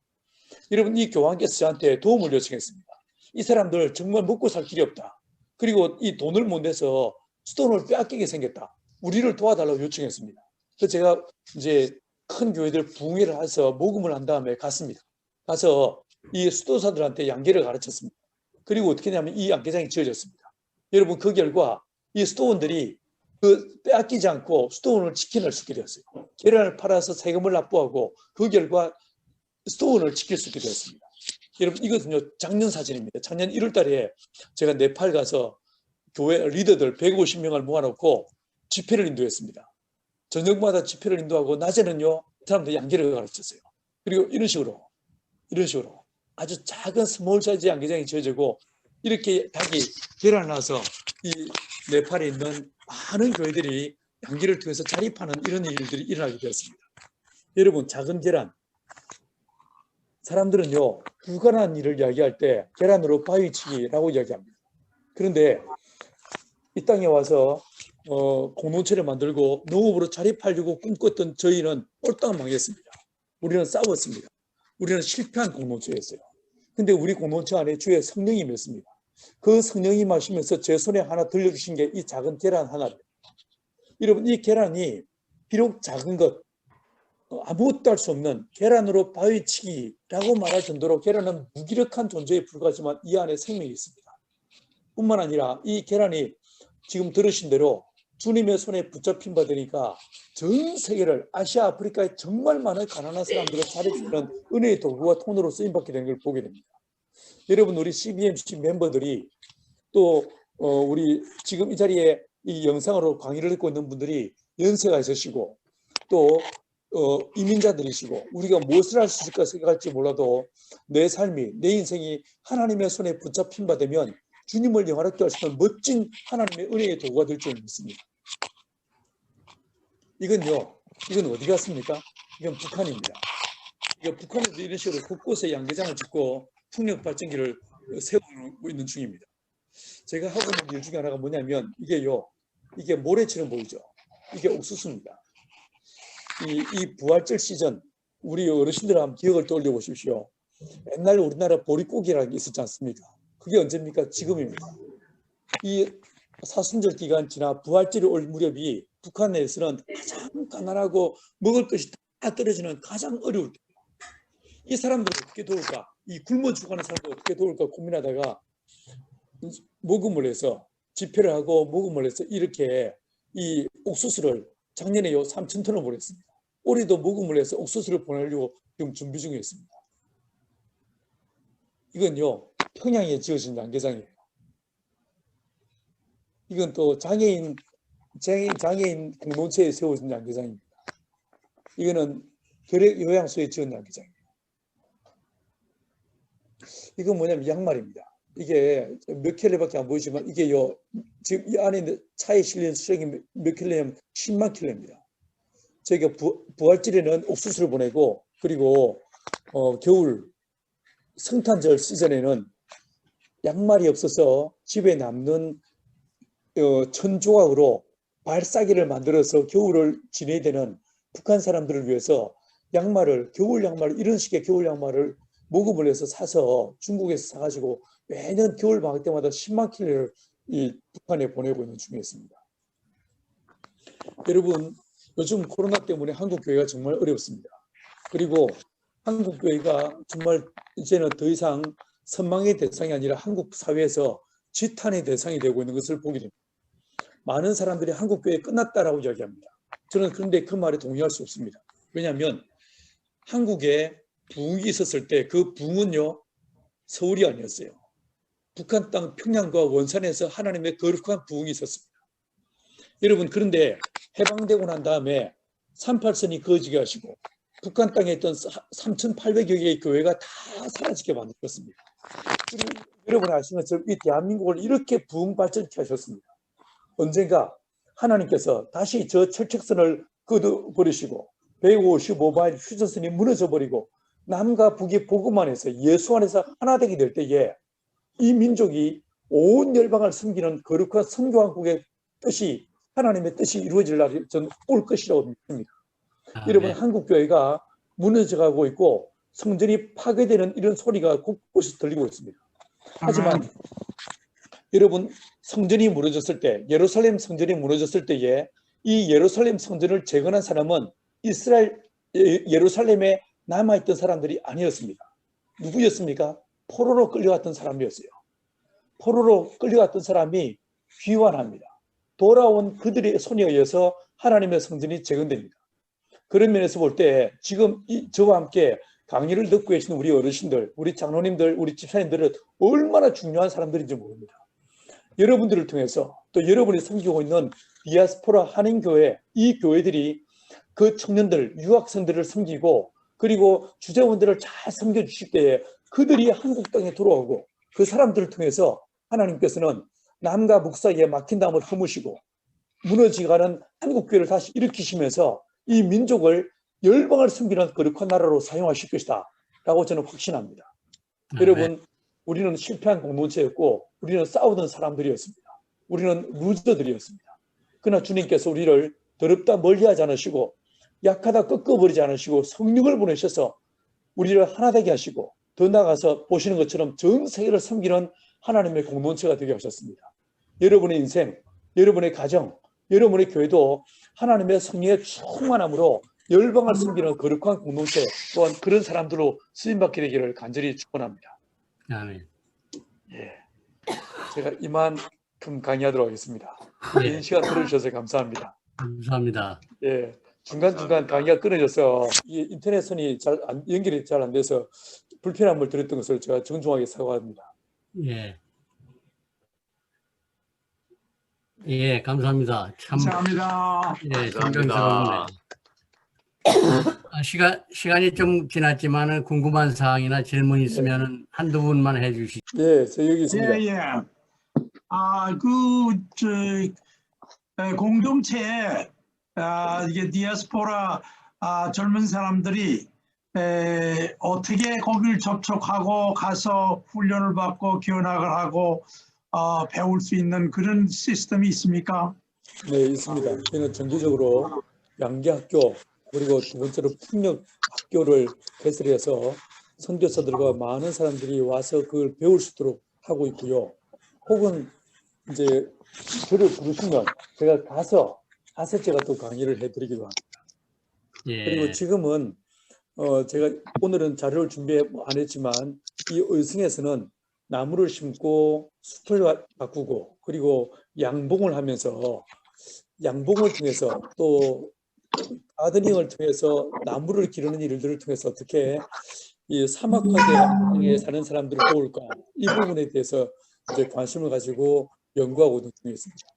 여러분 이 교황께서 저한테 도움을 요청했습니다. 이 사람들 정말 먹고 살 길이 없다. 그리고 이 돈을 못 내서 수도원을 빼앗기게 생겼다. 우리를 도와달라고 요청했습니다. 그래서 제가 이제 큰 교회들 부흥회를 해서 모금을 한 다음에 갔습니다. 가서 이 수도사들한테 양계를 가르쳤습니다. 그리고 어떻게 하냐면 이 양계장이 지어졌습니다. 여러분 그 결과 이 수도원들이 빼앗기지 않고 수도원을 지켜낼 수 있게 되었어요. 계란을 팔아서 세금을 납부하고 그 결과 수도원을 지킬 수 있게 되었습니다. 여러분 이것은요 작년 사진입니다. 작년 1월 달에 제가 네팔 가서 교회 리더들 150명을 모아놓고 집회를 인도했습니다. 저녁마다 집회를 인도하고 낮에는요 사람들 양계를 가르쳤어요. 그리고 이런 식으로 아주 작은 스몰 사이즈 양계장이 지어지고 이렇게 닭이 계란을 낳아서 이 네팔에 있는 많은 교회들이 양계를 통해서 자립하는 이런 일들이 일어나게 되었습니다. 여러분 작은 계란 사람들은요 불가능한 일을 이야기할 때 계란으로 바위치기라고 이야기합니다. 그런데 이 땅에 와서 공동체를 만들고 농업으로 자립하려고 꿈꿨던 저희는 꼴딱 망했습니다. 우리는 싸웠습니다. 우리는 실패한 공동체였어요. 근데 우리 공동체 안에 주의 성령이 맺습니다. 그 성령이 마시면서 제 손에 하나 들려주신 게 이 작은 계란 하나입니다. 여러분 이 계란이 비록 작은 것 아무것도 할 수 없는 계란으로 바위치기라고 말할 정도로 계란은 무기력한 존재에 불과하지만 이 안에 생명이 있습니다. 뿐만 아니라 이 계란이 지금 들으신 대로 주님의 손에 붙잡힌 바 되니까 전 세계를 아시아 아프리카에 정말 많은 가난한 사람들을 자립시키는 은혜의 도구와 통로로 쓰임받게 되는 걸 보게 됩니다. 여러분 우리 CBMC 멤버들이 또 우리 지금 이 자리에 이 영상으로 강의를 듣고 있는 분들이 연세가 있으시고 또 이민자들이시고 우리가 무엇을 할 수 있을까 생각할지 몰라도 내 삶이 내 인생이 하나님의 손에 붙잡힌 바 되면 주님을 영화롭게 할 수 있는 멋진 하나님의 은혜의 도구가 될 줄 믿습니다. 이건 어디 갔습니까? 이건 북한입니다. 북한에도 이런 식으로 곳곳에 양계장을 짓고 풍력 발전기를 세우고 있는 중입니다. 제가 하고 있는 일 중에 하나가 뭐냐면 이게 모래처럼 보이죠. 이게 옥수수입니다. 이 부활절 시즌 우리 어르신들 한번 기억을 떠올려 보십시오. 옛날 우리나라 보릿고기라는 게 있었지 않습니까? 그게 언제입니까? 지금입니다. 이 사순절 기간 지나 부활절이 올 무렵이 북한 내에서는 가장 가난하고 먹을 것이 다 떨어지는 가장 어려울 때, 이 사람들을 어떻게 도울까? 이 굶어 죽어가는 사람들 어떻게 도울까 고민하다가 모금을 해서 집회를 하고 모금을 해서 이렇게 이 옥수수를 작년에 3,000톤을 보냈습니다. 올해도 모금을 해서 옥수수를 보내려고 지금 준비 중에 있습니다. 이건요, 평양에 지어진 양계장이에요. 이건 또 장애인 공동체에 세워진 양계장입니다. 이거는 요양소에 지은 양계장이에요. 이건 뭐냐면 양말입니다. 이게 몇 킬로밖에 안 보이지만 이게요, 지금 이 안에 있는 차에 실린 수량이 몇 킬로냐면 10만 킬로입니다. 저희가 부활절에는 옥수수를 보내고, 그리고 겨울 성탄절 시즌에는 양말이 없어서 집에 남는 천조각으로 발사기를 만들어서 겨울을 지내야 되는 북한 사람들을 위해서 겨울 양말을, 이런 식의 겨울 양말을 모금을 해서 사서 중국에서 사가지고 매년 겨울 방학 때마다 10만 킬로를 이 북한에 보내고 있는 중에 있습니다. 여러분, 요즘 코로나 때문에 한국 교회가 정말 어렵습니다. 그리고 한국 교회가 정말 이제는 더 이상 선망의 대상이 아니라 한국 사회에서 지탄의 대상이 되고 있는 것을 보게 됩니다. 많은 사람들이 한국 교회 끝났다라고 이야기합니다. 저는 그런데 그 말에 동의할 수 없습니다. 왜냐하면 한국에 부흥이 있었을 때 그 부흥은요, 서울이 아니었어요. 북한 땅 평양과 원산에서 하나님의 거룩한 부흥이 있었습니다. 여러분, 그런데 해방되고 난 다음에 38선이 거지게 하시고 북한 땅에 있던 3,800여 개의 교회가 다 사라지게 만들었습니다. 여러분 아시는 것처럼 이 대한민국을 이렇게 부흥 발전케 하셨습니다. 언젠가 하나님께서 다시 저 철책선을 걷어버리시고 155마일 휴전선이 무너져버리고 남과 북이 복음 안에서 예수 안에서 하나 되게 될 때에 이 민족이 온 열방을 섬기는 거룩한 선교왕국의 뜻이, 하나님의 뜻이 이루어질 날이 저는 올 것이라고 믿습니다. 여러분, 한국교회가 무너져가고 있고 성전이 파괴되는 이런 소리가 곳곳에서 들리고 있습니다. 하지만 여러분, 성전이 무너졌을 때, 예루살렘 성전이 무너졌을 때에 이 예루살렘 성전을 재건한 사람은 이스라엘 예루살렘에 남아있던 사람들이 아니었습니다. 누구였습니까? 포로로 끌려갔던 사람이었어요. 포로로 끌려갔던 사람이 귀환합니다. 돌아온 그들의 손에 의해서 하나님의 성전이 재건됩니다. 그런 면에서 볼 때 지금 저와 함께 강의를 듣고 계시는 우리 어르신들, 우리 장로님들, 우리 집사님들은 얼마나 중요한 사람들인지 모릅니다. 여러분들을 통해서 또 여러분이 섬기고 있는 디아스포라 한인교회, 이 교회들이 그 청년들, 유학생들을 섬기고 그리고 주재원들을 잘 섬겨주실 때에 그들이 한국 땅에 돌아오고 그 사람들을 통해서 하나님께서는 남과 북 사이에 막힌 담을 허무시고 무너지가는 한국교회를 다시 일으키시면서 이 민족을 열방을 섬기는 거룩한 나라로 사용하실 것이다 라고 저는 확신합니다. 여러분, 우리는 실패한 공동체였고 우리는 싸우던 사람들이었습니다. 우리는 루저들이었습니다. 그러나 주님께서 우리를 더럽다 멀리하지 않으시고 약하다 꺾어버리지 않으시고 성령을 보내셔서 우리를 하나 되게 하시고 더 나아가서 보시는 것처럼 전 세계를 섬기는 하나님의 공동체가 되게 하셨습니다. 여러분의 인생, 여러분의 가정, 여러분의 교회도 하나님의 성령의 충만함으로 열방을 섬기는 거룩한 공동체 또한 그런 사람들로 쓰임받게 되기를 간절히 축원합니다. 아멘. 예, 제가 이만큼 강의하도록 하겠습니다. 예. 긴 시간 들어주셔서 감사합니다. 감사합니다. 예, 중간중간 강의가 끊어져서 이 인터넷 선이 연결이 잘 안 돼서 불편함을 드렸던 것을 제가 정중하게 사과합니다. 예. 예, 감사합니다. 참, 감사합니다. 예, 존경스럽네요. 시간이 좀 지났지만은 궁금한 사항이나 질문 있으면은 한두 분만 해주시죠. 예, 저 여기 있습니다. 예, 예. 공동체에 이게 디아스포라 젊은 사람들이 어떻게 거기를 접촉하고 가서 훈련을 받고 견학을 하고 배울 수 있는 그런 시스템이 있습니까? 네, 있습니다. 저희는 정기적으로 양계학교 그리고 두 번째로 풍력학교를 개설해서 선교사들과 많은 사람들이 와서 그걸 배울 수 있도록 하고 있고요. 혹은 이제 저를 부르시면 제가 가서 제가 또 강의를 해드리기도 합니다. 그리고 예. 지금은 제가 오늘은 자료를 준비 안 했지만 이 의성에서는 나무를 심고 숲을 가꾸고 그리고 양봉을 하면서 양봉을 통해서 또 가드닝을 통해서 나무를 기르는 일들을 통해서 어떻게 이 사막화된 땅에 사는 사람들을 도울까 이 부분에 대해서 이제 관심을 가지고 연구하고 있는 중에 있습니다.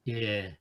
예.